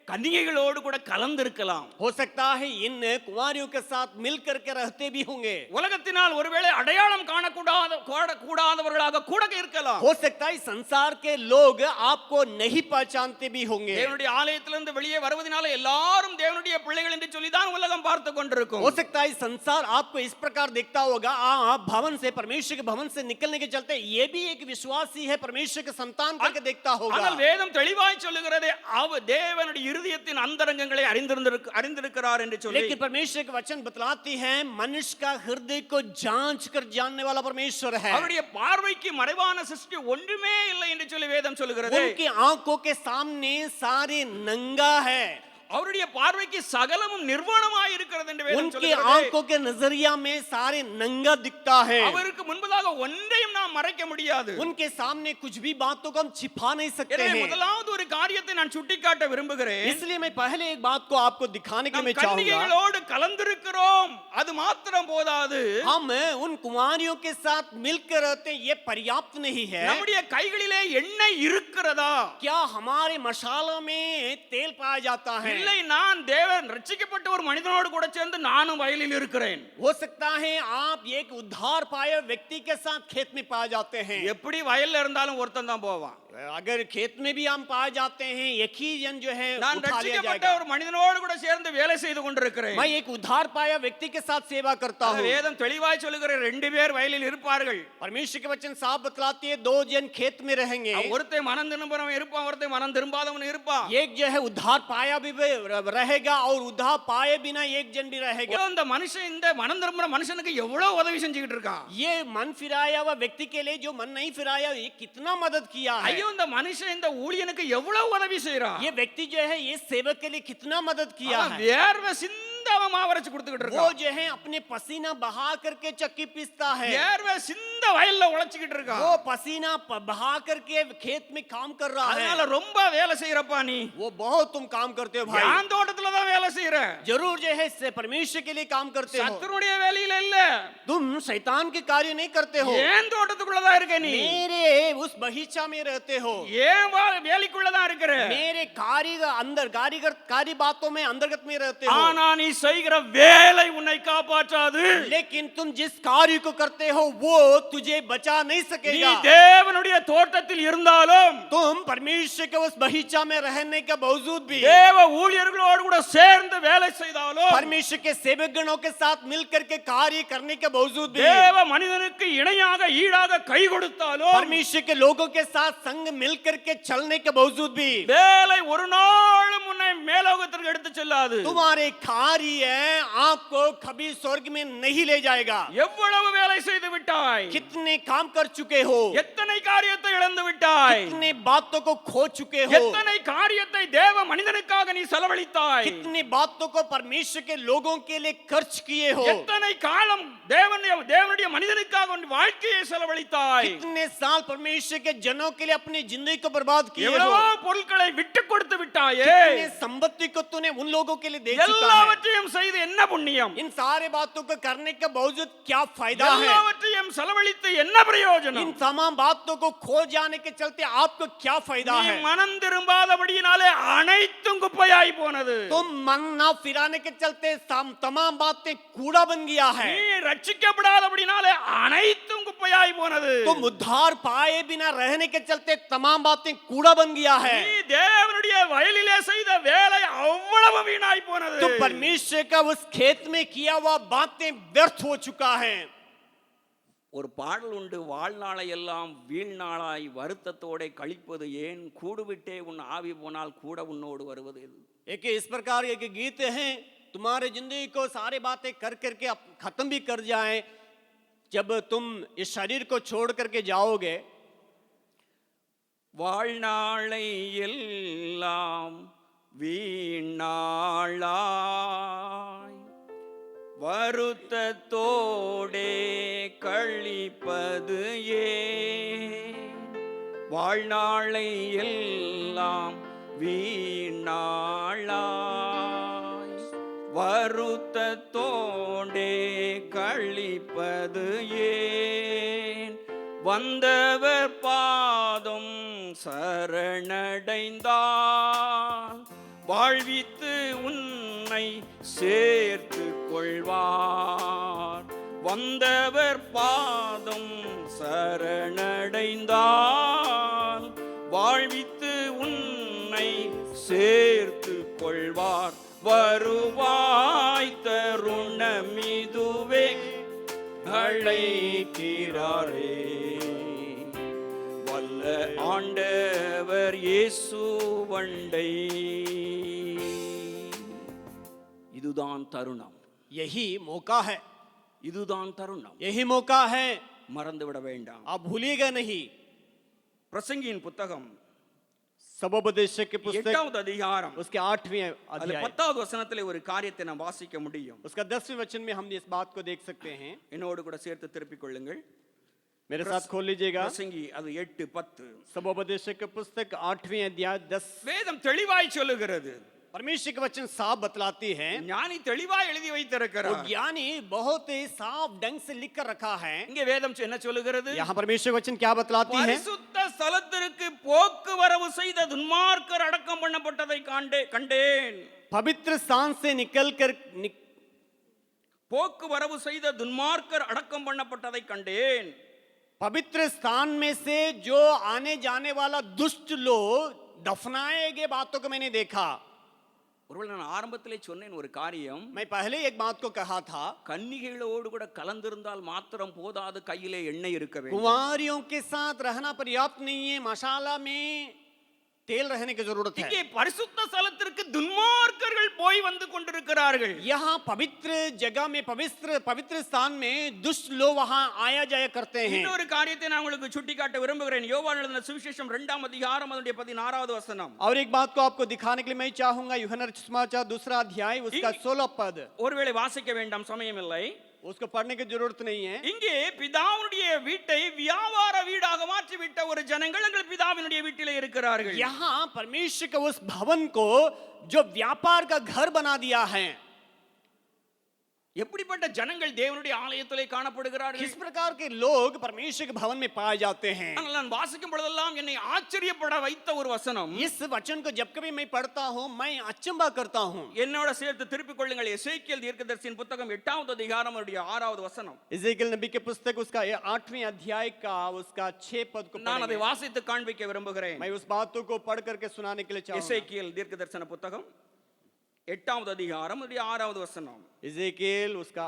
A: கன்னிகைகளோடு கூட கலந்திருக்கலாம்.
B: हो सकता है इन कुंवारियों के साथ मिलकर के रहते भी होंगे।
A: உலகத்தினால் ஒருவேளை அடையாளம் காணக்கூடாதவர்களாக கூட இருக்கலாம்.
B: हो सकता है संसार के लोग आपको नहीं पहचानते भी होंगे।
A: தேவனுடைய ஆலயத்திலிருந்து வெளியே வருவதனால எல்லாரும் தேவனுடைய பிள்ளைகள் என்று சொல்லி தான் உலகம் பார்த்து கொண்டிருக்கும்.
B: हो सकता है संसार आपको इस प्रकार देखता होगा, आप भवन से, परमेश्वर के भवन से निकलने के चलते ये भी एक विश्वासी है, परमेश्वर के संतान करके देखता होगा।
A: ஆனால் வேதம் தெளிவாய் சொல்லுகிறது, தேவனுடைய இருதயத்தின் அந்தரங்கங்களை அறிந்திருக்கிறார் என்று சொல்லி.
B: लेकिन परमेश्वर के वचन बतलाती है मनुष्य का हृदय को जांच कर जानने वाला परमेश्वर है।
A: அவருடைய பார்வைக்கு மறைவான சிருஷ்டி ஒன்றுமே இல்லை என்று சொல்லி வேதம் சொல்லுகிறது.
B: उनकी आंखों के सामने सारे नंगा है,
A: அவருடைய பார்வைக்கு சகலமும் நிர்வாணமாய் இருக்கிறது என்று வேதம்
B: उनकी
A: சொல்லுகிறது.
B: आंखों के नजरिया में सारे नंगा दिखता है।
A: அவருக்கு முன்பதாக ஒன்றையும் நாம் மறைக்க முடியாது.
B: उनके सामने कुछ भी बातों को हम छिपा नहीं सकते
A: எனவே
B: हैं।
A: முதலாவது ஒரு காரியத்தை நான் சுட்டிக்காட்ட விரும்புகிறேன்.
B: इसलिए मैं पहले एक बात को आपको दिखाने के लिए मैं चाहूंगा,
A: கன்னிகைகளோடு கலந்திருக்கிறோம், அது மாத்திரம் போதாது.
B: हम उन कुंवारियों के साथ मिलकर रहते हैं, ये पर्याप्त नहीं है।
A: நம்முடைய கைகளிலே எண்ணெய் இருக்கிறதா?
B: क्या हमारे मशालों में तेल पाया जाता है?
A: இல்லை, நான் தேவன் ரட்சிக்கப்பட்ட ஒரு மனிதனோடு கூட சேர்ந்து நானும் வயலில் இருக்கிறேன்.
B: हो सकता है आप एक उद्धार पाए व्यक्ति के साथ खेत में पाए जाते हैं।
A: எப்படி வயல்ல இருந்தாலும் ஒருத்தன் தான் போவான்.
B: अगर खेत में भी हम पाए जाते हैं, एक ही जन जो है
A: நான்
B: उठा लिया
A: ரட்சிக்கப்பட்ட
B: जाएगा।
A: ஒரு மனிதனோடு கூட சேர்ந்து வேலை செய்து கொண்டிருக்கிறேன்.
B: मैं एक उद्धार पाया व्यक्ति के साथ सेवा करता हूँ।
A: வேதம் தெளிவாய் சொல்லுகிற ரெண்டு பேர் வயலில் இருப்பார்கள்.
B: परमेश्वर के वचन साफ बतलाती है, दो जन खेत में रहेंगे।
A: ஒருத்தன் மனம் திரும்புறவன் இருப்பான், ஒருத்தன் மனம் திரும்பாதவன் இருப்பான்.
B: एक जो है उद्धार पाया भी रहेगा और उद्धार पाए बिना एक जन भी रहेगा।
A: இந்த மனுஷன், இந்த மனம் திரும்புற மனுஷனுக்கு எவ்வளவு உதவி செஞ்சுக்கிட்டு இருக்கான்.
B: ये मन फिराया हुआ व्यक्ति के लिए जो मन नहीं फिराया, ये कितना मदद किया है।
A: ஐயோ, இந்த மனுஷன் இந்த ஊழியனுக்கு எவ்வளவு உதவி செய்றான்.
B: ये व्यक्ति जो है ये सेवक के लिए कितना मदद किया है।
A: வேர்வை சிந்த அவன் மாவரைச்சு கொடுத்துக்கிட்டு
B: वो
A: இருக்கான்.
B: जो है अपने पसीना बहा करके चक्की पीसता है।
A: வேர்வை சிந்த வயல்ல உழைச்சிக்கிட்டு இருக்கான்.
B: वो पसीना बहा करके खेत में काम कर रहा है।
A: அதனால ரொம்ப வேலை செய்யறப்பா நீ.
B: वो बहुत तुम काम करते हो भाई।
A: யான் தோட்டத்துல தான் வேலை செய்யற.
B: जरूर जो है परमेश्वर के लिए काम करते हो,
A: சத்துருடைய வேலையில இல்ல.
B: तुम शैतान के कार्य नहीं करते हो।
A: ஏன் தோட்டத்துக்குள்ள தான் இருக்க நீ?
B: मेरे उस बगीचा में रहते हो,
A: ஏன் வேலைக்குள்ள தான் இருக்கிற.
B: मेरे कार्य बातों में अंतर्गत में रहते हो।
A: ஆனா நீ செய்கிற வேலை உன்னை காப்பாற்றாது.
B: लेकिन तुम जिस कार्य को करते हो वो तुझे बचा नहीं
A: நீ
B: सकेगा।
A: தேவனுடைய தோட்டத்தில் இருந்தாலும்,
B: तुम परमेश्वर के उस बगीचा में रहने के बावजूद भी,
A: தேவ ஊழியர்களோடு கூட சேர்ந்து வேலை செய்தாலும்,
B: परमेश्वर के सेवक गणों के साथ मिलकर के कार्य करने के बावजूद भी,
A: தேவ மனிதனுக்கு இணையாக ஈடாக கை கொடுத்தாலும்,
B: परमेश्वर के लोगों के साथ संग मिलकर के चलने के बावजूद भी,
A: வேலை ஒரு நாளும் உன்னை மேலோகத்திற்கு எடுத்து செல்லாது.
B: तुम्हारे कार्य आपको कभी स्वर्ग में नहीं ले जाएगा।
A: எவ்வளவு வேலை செய்து விட்டாய்,
B: कितने काम कर चुके हो,
A: எத்தனை காரியத்தை இழந்து விட்டாய்,
B: कितने बातों को खो चुके हो,
A: எத்தனை காரியத்தை தேவ மனிதனுக்காக நீ செலவழித்தாய்,
B: कितनी बातों को परमेश्वर के लोगों के लिए खर्च किए हो,
A: எத்தனை காலம் தேவனுடைய மனிதனுக்காக உன் வாழ்க்கையை செலவழித்தாய்,
B: कितने साल परमेश्वर के जनों के लिए अपनी जिंदगी को बर्बाद किए हो,
A: எவ்வளவோ பொருட்களை விட்டு கொடுத்து விட்டாயே,
B: कितने संपत्ति को तूने उन लोगों के लिए दे चुका है।
A: எல்லாவற்றையும் செய்து என்ன புண்ணியம்,
B: इन सारे बातों को करने के बावजूद क्या फायदा है,
A: எல்லாவற்றையும் செலவழித்து என்ன பிரயோஜனம்,
B: इन तमाम बातों को खो जाने के चलते आपको क्या फायदा
A: நீ
B: है।
A: மனம் திரும்பாதபடியினாலே அனைத்தும் குப்பையாய் போனது,
B: तुम मन ना फिराने के चलते तमाम बातें कूड़ा बन गया है,
A: நீ ரட்சிக்கப்படாதபடியினாலே அனைத்தும் குப்பையாய் போனது,
B: तुम उद्धार पाए बिना रहने के चलते तमाम बातें कूड़ा बन गया है,
A: நீ தேவனுடைய வயலிலே செய்த வேலை அவ்வளவு வீணாய் போனது,
B: तो परमेश्वर का उस खेत में किया हुआ बातें व्यर्थ हो चुका है।
A: ஒரு பாடல் உண்டு, வாழ்நாளை எல்லாம் வீழ்நாளாய் வருத்தத்தோட கழிப்பது ஏன், கூடுவிட்டே உன் ஆவி போனால் கூட உன்னோடு வருவது எது.
B: एक इस प्रकार एक गीत है, तुम्हारे जिंदगी को सारे बातें कर करके खत्म भी कर जाए, जब तुम इस शरीर को छोड़ करके जाओगे,
A: வாழ்நாளை எல்லாம் வீணாளாய் வருத்தத்தோடே கழிப்பது ஏன்? வாழ்நாளை எல்லாம் வீணாளாய் வருத்தத்தோடே கழிப்பது ஏன்? வந்தவர் பாதம் சரணடைந்தால் வாழ்வித்து உன்னை சேர்த்து கொள்வார். வந்தவர் பாதம் சரணடைந்தால் வாழ்வித்து உன்னை சேர்த்து கொள்வார். வருவாய் தருணமிதுவே அழைக்கிறாரே வல்ல ஆண்டவர் இயேசு வண்டை. இதுதான் தருணம்,
B: यही मौका है,
A: இதுதான் தருணம்.
B: यही मौका है,
A: மறந்துவிட வேண்டாம்.
B: आप भूलिएगा नहीं।
A: பிரசங்கியின் புத்தகம்
B: सबोपदेशक की पुस्तक
A: 8வது அதிகாரம்
B: उसके 8वें
A: அதுல
B: अध्याय
A: 10வது வசனத்திலே ஒரு காரியத்தை நாம் வாசிக்க முடியும்.
B: उसका 10वें वचन में हम इस बात को देख सकते हैं।
A: என்னோடு கூட சேர்த்து திருப்பிக் கொள்ளுங்கள்.
B: मेरे साथ खोल लीजिएगा
A: பிரசங்கி அது 8:10.
B: सबोपदेशक की पुस्तक 8वें अध्याय 10।
A: வேதம் தெளிவாய் சொல்லுகிறது,
B: परमेश्वर का वचन साफ बतलाती है।
A: ஞானி தெளிவாய் எழுதி
B: वो
A: வைத்திருக்கிறார்.
B: ज्ञानी बहुत ही साफ ढंग से लिख कर रखा है।
A: இங்கே வேதம் என்ன சொல்லுகிறது?
B: यहाँ परमेश्वर वचन क्या बतलाती है?
A: பரிசுத்த ஸ்தலத்திற்கு போக்குவரவு செய்த துன்மார்க்கர் அடக்கம் பண்ணப்பட்டதை கண்டேன்.
B: पवित्र स्थान से निकल कर
A: போக்குவரவு செய்த துன்மார்க்கர் அடக்கம் பண்ணப்பட்டதை கண்டேன்.
B: पवित्र स्थान में से जो आने जाने वाला दुष्ट लोग दफनाए गए बातों को मैंने देखा।
A: ஒருவேளை நான் ஆரம்பத்திலே சொன்னேன் ஒரு காரியம்,
B: मैं पहले एक बात को कहा था,
A: கன்னிகைகளோடு கூட கலந்திருந்தால் மாத்திரம் போதாது, கையிலே எண்ணெய் இருக்க வேண்டும்.
B: कुंवारियों के साथ रहना पर्याप्त नहीं है, मसाला में तेल रहने की जरूरत है।
A: இங்கே பரிசுத்த ஸ்தலத்திற்கு துன்மார்க்கர்கள் போய் வந்து கொண்டிருக்கிறார்கள்.
B: यहाँ पवित्र जगह में पवित्र स्थान में दुष्ट लोग वहां आया जाया करते हैं।
A: இன்னொரு காரியத்தை நான் உங்களுக்கு சுட்டிக்காட்ட விரும்புகிறேன். யோவான் எழுதின சுவிசேஷம் 2ஆம் அதிகாரம் அதனுடைய 16வது வசனம்.
B: और एक बात को आपको दिखाने के लिए मैं चाहूंगा, यूहन्ना सुसमाचार 2 अध्याय उसका 16 पद।
A: ஒருவேளை வாசிக்க வேண்டாம், சமயம் இல்லை.
B: उसको पढ़ने की जरूरत नहीं है।
A: இங்கே பிதாவினுடைய வீட்டை வியாபார வீடாக மாற்றி விட்ட ஒரு ஜனங்கள் எங்கள் பிதாவினுடைய வீட்டிலே இருக்கிறார்கள்.
B: यहाँ परमेश्वर के उस भवन को जो व्यापार का घर बना दिया है।
A: எப்படிப்பட்ட ஜனங்கள் தேவனுடைய ஆலயத்திலே காணப்படுகிறார்கள்?
B: किस प्रकार के लोग परमेश्वर के भवन में पाए जाते हैं?
A: ஆனால் நான் வாசிக்கும் பொழுதெல்லாம் என்னை ஆச்சரியப்பட வைத்த ஒரு வசனம்.
B: इस वचन को जब कभी मैं पढ़ता हूं मैं अचंभा करता हूं।
A: என்னோட சேர்த்து திருப்பிக் கொள்ளுங்கள். எசேக்கியேல் தீர்க்கதரிசியின் புத்தகம் 8வது அதிகாரம் அதனுடைய 6வது வசனம்.
B: इज़ेकियेल नबी के पुस्तक उसका 8वें अध्याय का उसका 6 पद को
A: நான் அதை
B: पढ़ेंगे।
A: வாசித்து காண்பிக்க விரும்புகிறேன்.
B: मैं उस बातों को पढ़ करके सुनाने के लिए चाहूंगा।
A: எசேக்கியேல் தீர்க்கதரிசன புத்தகம் 8வது அதிகாரம் அதனுடைய 6வது வசனம்.
B: इज़ेकियेल उसका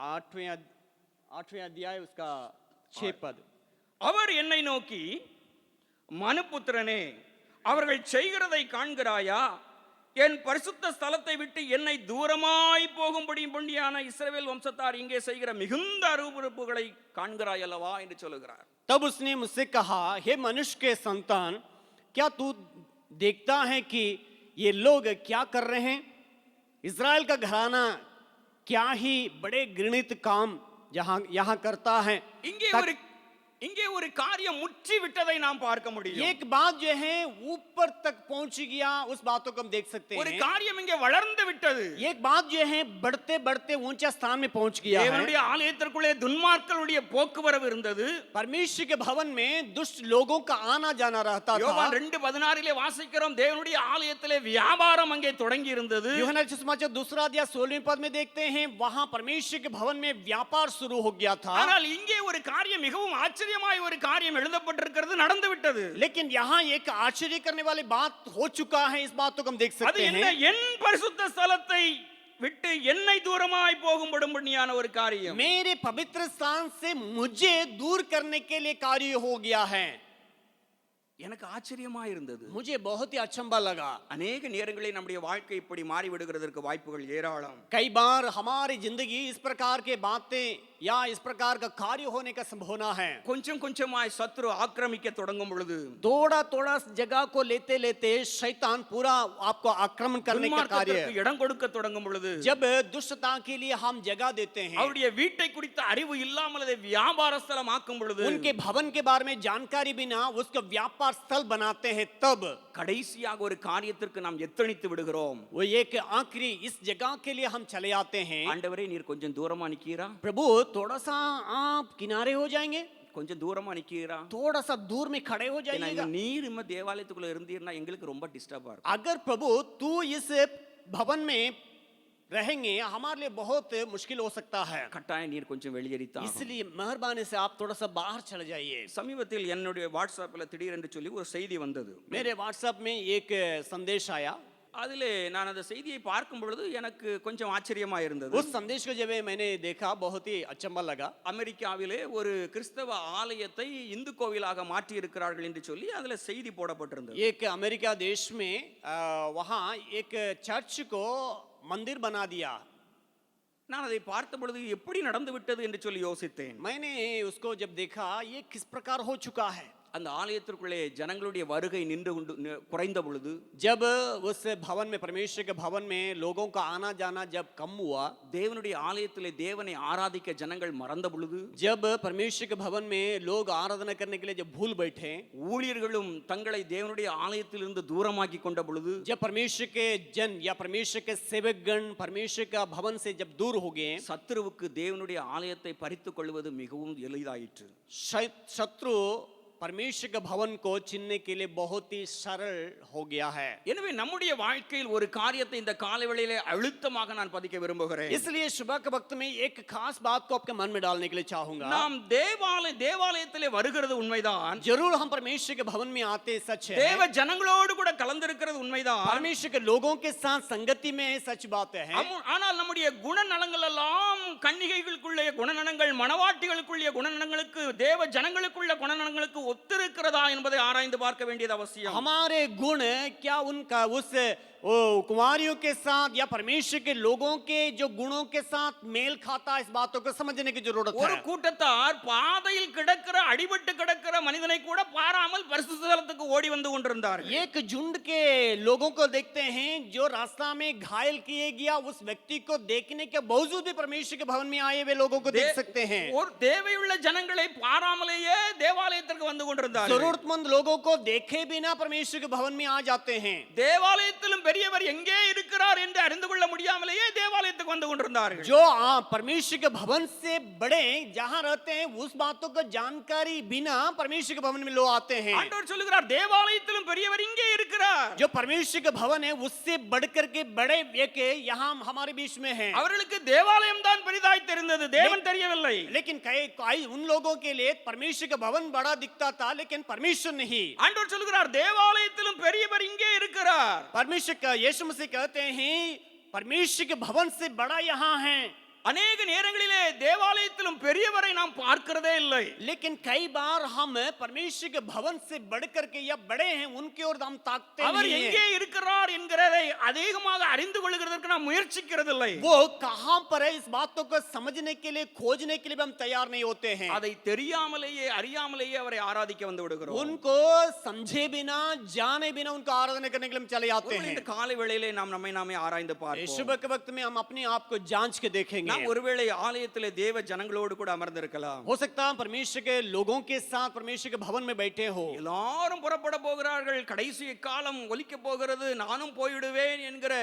B: 8वें अध्याय उसका 6 पद।
A: அவர் என்னை நோக்கி, மனுபுத்திரனே, அவர்கள் செய்கிறதை காண்கிறாயா? என் பரிசுத்த ஸ்தலத்தை விட்டு என்னை தூரமாய் போகும்படி பொண்டியான இஸ்ரவேல் வம்சத்தார் இங்கே செய்கிற மிகுந்த அருவருப்புகளை காண்கிறாய் அல்லவா என்று சொல்லுகிறார்.
B: तब उसने मुझसे कहा, हे मनुष्य के संतान, क्या तू देखता है कि ये लोग क्या कर रहे हैं? इज़राइल का घराना क्या ही बड़े घृणित काम यहाँ करता है।
A: இங்கே ஒரு காரியம் முற்றி விட்டதை நாம் பார்க்க முடியும்.
B: एक बात जो है ऊपर तक पहुंच गया, उस बातों को हम देख सकते
A: ஒரு
B: हैं।
A: காரியம் இங்கே வளர்ந்து விட்டது.
B: एक बात जो है बढ़ते बढ़ते ऊंचे स्थान में पहुंच गया
A: தேவனுடைய
B: है।
A: ஆலயத்திற்குள்ளே துன்மார்க்கருடைய போக்குவரவு இருந்தது.
B: परमेश्वर के भवन में दुष्ट लोगों का आना जाना रहता था।
A: யோவான் 2:16 வாசிக்கிறோம், தேவனுடைய ஆலயத்திலே வியாபாரம் அங்கே தொடங்கி இருந்தது.
B: यूहन्ना सुसमाचार 2 अध्याय 16वें पद में देखते हैं, वहां परमेश्वर के भवन में व्यापार शुरू हो गया था।
A: ஆனால் இங்கே ஒரு காரியம் மிகவும் ஆச்சரியமாய் ஒரு காரியம் எழுதப்பட்டிருக்கிறது, நடந்து விட்டது.
B: लेकिन यहाँ एक आश्चर्य करने वाली बात हो चुका है, इस बात को हम देख
A: அது
B: सकते
A: என்ன?
B: हैं।
A: என் பரிசுத்த ஸ்தலத்தை விட்டு என்னை தூரமாய் போகும்படியான ஒரு காரியம்.
B: मेरे पवित्र स्थान से मुझे दूर करने के लिए कार्य हो गया है।
A: எனக்கு ஆச்சரியமா இருந்தது.
B: मुझे बहुत ही अचंभा लगा।
A: அநேக நேரங்களில் நம்முடைய வாழ்க்கை இப்படி மாறி விடுகிறதற்கு வாய்ப்புகள் ஏராளம்.
B: कई बार हमारी जिंदगी इस प्रकार के बातें या इस प्रकार का कार्य होने का संभावना है।
A: கொஞ்சம் கொஞ்சமாய் சத்துரு ஆக்கிரமிக்க தொடங்கும் பொழுது,
B: थोड़ा थोड़ा जगह को लेते लेते शैतान पूरा आपको आक्रमण करने का कार्य,
A: துன்மார்க்கத்திற்கு இடம் கொடுக்க தொடங்கும் பொழுது,
B: जब दुष्टता के लिए हम जगह देते हैं,
A: அவருடைய வீட்டை குறித்த அறிவு இல்லாமல் அதை வியாபார ஸ்தலமாக்கும் பொழுது,
B: उनके भवन के बारे में जानकारी बिना उसको व्यापार स्थल बनाते हैं, तब
A: கடைசியாக ஒரு காரியத்திற்கு நாம் எத்தனித்து விடுகிறோம்.
B: वो एक आखिरी इस जगह के लिए हम चले आते हैं।
A: ஆண்டவரே நீர் கொஞ்சம் தூரமா நிக்கிறா,
B: प्रभु थोड़ा सा आप किनारे हो जाएंगे,
A: கொஞ்சம் தூரமா நிக்கிறா,
B: थोड़ा सा दूर में खड़े हो
A: ஏன்னா
B: जाइएगा।
A: நீர் இம்ம தேவாலயத்துக்குள்ள இருந்தீர்னா எங்களுக்கு ரொம்ப டிஸ்டர்பா இருக்கும்.
B: अगर प्रभु तू इस भवन में रहेंगे हमारे लिए बहुत मुश्किल हो सकता है,
A: கட்டாயம் நீர் கொஞ்சம் வெளியேறித்தான் ஆகணும்.
B: इसलिए मेहरबानी से आप थोड़ा सा बाहर चले जाइए।
A: சமீபத்தில் என்னுடைய வாட்ஸ்அப்ல திடீரென்று சொல்லி ஒரு செய்தி வந்தது.
B: मेरे व्हाट्सएप में एक संदेश आया।
A: அதிலே நான் அந்த செய்தியை பார்க்கும் பொழுது எனக்கு கொஞ்சம் ஆச்சரியமா இருந்தது.
B: उस संदेश को जब मैंने देखा बहुत ही अचंभा लगा।
A: அமெரிக்காவிலே ஒரு கிறிஸ்தவ ஆலயத்தை இந்து கோவிலாக மாற்றி இருக்கிறார்கள் என்று சொல்லி அதுல செய்தி போடப்பட்டிருந்தது.
B: एक अमेरिका देश में वहाँ एक चर्च को मंदिर बना दिया।
A: நான் அதை பார்த்த பொழுது எப்படி நடந்து விட்டது என்று சொல்லி யோசித்தேன்.
B: मैंने उसको जब देखा ये किस प्रकार हो चुका है।
A: அந்த ஆலயத்திற்குள்ளே ஜனங்களுடைய வருகை நின்று குறைந்த பொழுது,
B: जब उस भवन में, परमेश्वर के भवन में लोगों का आना जाना जब कम हुआ,
A: தேவனுடைய ஆலயத்திலே தேவனை ஆராதிக்க ஜனங்கள் மறந்த பொழுது,
B: जब परमेश्वर के भवन में लोग आराधना करने के लिए जब भूल बैठे,
A: ஊழியர்களும் தங்களை தேவனுடைய ஆலயத்திலிருந்து தூரமாக்கி கொண்ட பொழுது,
B: जब परमेश्वर के जन या परमेश्वर के सेवकगण परमेश्वर का भवन से जब दूर हो गए,
A: சத்துருவுக்கு தேவனுடைய ஆலயத்தை பறித்துக் கொள்வது மிகவும் எளிதாயிற்று.
B: शत्रु परमेश्वर के भवन को छीनने के लिए बहुत ही सरल हो गया है।
A: எனவே நம்முடைய வாழ்க்கையில் ஒரு காரியத்தை இந்த காலவேளையிலே அழுத்தமாக நான் பதிக்க விரும்புகிறேன்.
B: इसलिए सुबह के वक्त में एक खास बात को आपके मन में डालने के लिए चाहूंगा।
A: நாம் தேவாலயத்திலே வருகிறது உண்மைதான்,
B: जरूर हम परमेश्वर के भवन में आते सच है,
A: தேவ ஜனங்களோடு கூட கலந்திருக்கிறது உண்மைதான்,
B: परमेश्वर के लोगों के साथ संगति में सच बात है।
A: ஆனால் நம்முடைய குணநலங்கள் எல்லாம் கன்னிகைகளுக்குள்ளே குணநலங்கள், மணவாட்டிகளுக்குள்ளே குணநலங்களுக்கு, தேவ ஜனங்களுக்குள்ள குணநலங்களுக்கு ஒத்திருக்கிறதா என்பதை ஆராய்ந்து பார்க்க வேண்டியது அவசியம்.
B: हमारे गुण क्या उनका उस कुमारियों के साथ या परमेश्वर के लोगों के जो गुणों के साथ मेल खाता, इस बातों को समझने की जरूरत
A: ஒரு
B: है।
A: கூட்டத்தார் பாதையில் கிடக்கிற அடிபட்டு கிடக்கிற மனிதனை கூட பாராமல் பரிசுத்த ஸ்தலத்துக்கு ஓடி வந்து கொண்டிருந்தார்கள்.
B: एक झुंड के लोगों को देखते हैं जो रास्ता में घायल किए गया उस व्यक्ति को देखने के बावजूद भी परमेश्वर के भवन में आए हुए लोगों को देख सकते हैं।
A: ஒரு தேவையுள்ள ஜனங்களை பாராமலேயே தேவாலயத்திற்கு வந்து கொண்டிருந்தார்கள்.
B: जरूरतमंद लोगों को देखे बिना परमेश्वर के भवन में आ जाते हैं।
A: தேவாலயத்திலும் பெரியவர் எங்கே இருக்கிறார் என்று அறிந்து கொள்ள முடியாமலேயே தேவாலயத்துக்கு வந்து கொண்டிருந்தார்கள்.
B: जो परमेश्वर के भवन से बड़े जहां रहते हैं उस बातों को जानकारी बिना परमेश्वर के भवन में लोग आते हैं।
A: ஆண்டவர் சொல்லுகிறார் தேவாலயத்திலும் பெரியவர் இங்கே இருக்கிறார்.
B: जो परमेश्वर का भवन है उससे बढ़कर के बड़े एक यहाँ हमारे बीच में है।
A: அவர்களுக்கு தேவாலயம் தான் பெரிதாய் தெரிந்தது, தேவன் தெரியவில்லை.
B: लेकिन कई उन लोगों के लिए परमेश्वर का भवन बड़ा दिखता था लेकिन परमेश्वर नहीं।
A: ஆண்டவர் சொல்லுகிறார் தேவாலயத்திலும் பெரியவர் இங்கே இருக்கிறார்.
B: परमेश्वर का यीशु मसीह कहते हैं परमेश्वर के भवन से बड़ा यहाँ है।
A: अनेक நேரங்களிலே தேவாலயத்திலும் பெரியவரை நாம் பார்க்கிறதே இல்லை.
B: लेकिन कई बार हम परमेश्वर के भवन से बढ़कर के या बड़े हैं उनकी ओर हम ताकते
A: அவர்
B: नहीं
A: எங்கே
B: हैं।
A: இருக்கிறார் என்கிறதை அதிகமாக அறிந்து கொள்கிறதற்கு நாம் முயற்சிக்கிறதில்லை.
B: वो कहां पर है इस बातों को समझने के लिए, खोजने के लिए भी हम तैयार नहीं होते हैं।
A: அதை தெரியாமலேயே அறியாமலேயே அவரை ஆராதிக்க வந்து விடுகிறோம்.
B: उनको समझे बिना, जाने बिना उनको आराधना करने के लिए हम चले जाते हैं।
A: இந்த காலை வேளையிலே நாம் நம்மை நாமே ஆராய்ந்து பார்ப்போம்.
B: सुबह के वक्त में हम अपने आप को जांच के देखेंगे।
A: நாம் ஒருவேளை ஆலயத்திலே தேவ ஜனங்களோடு கூட அமர்ந்திருக்கலாம்.
B: हो सकता है परमेश्वर के लोगों के साथ परमेश्वर के भवन में बैठे हो।
A: எல்லாரும் புறப்பட போகிறார்கள், கடைசி காலம் ஒலிக்க போகிறது, நானும் போய்விடுவேன் என்கிற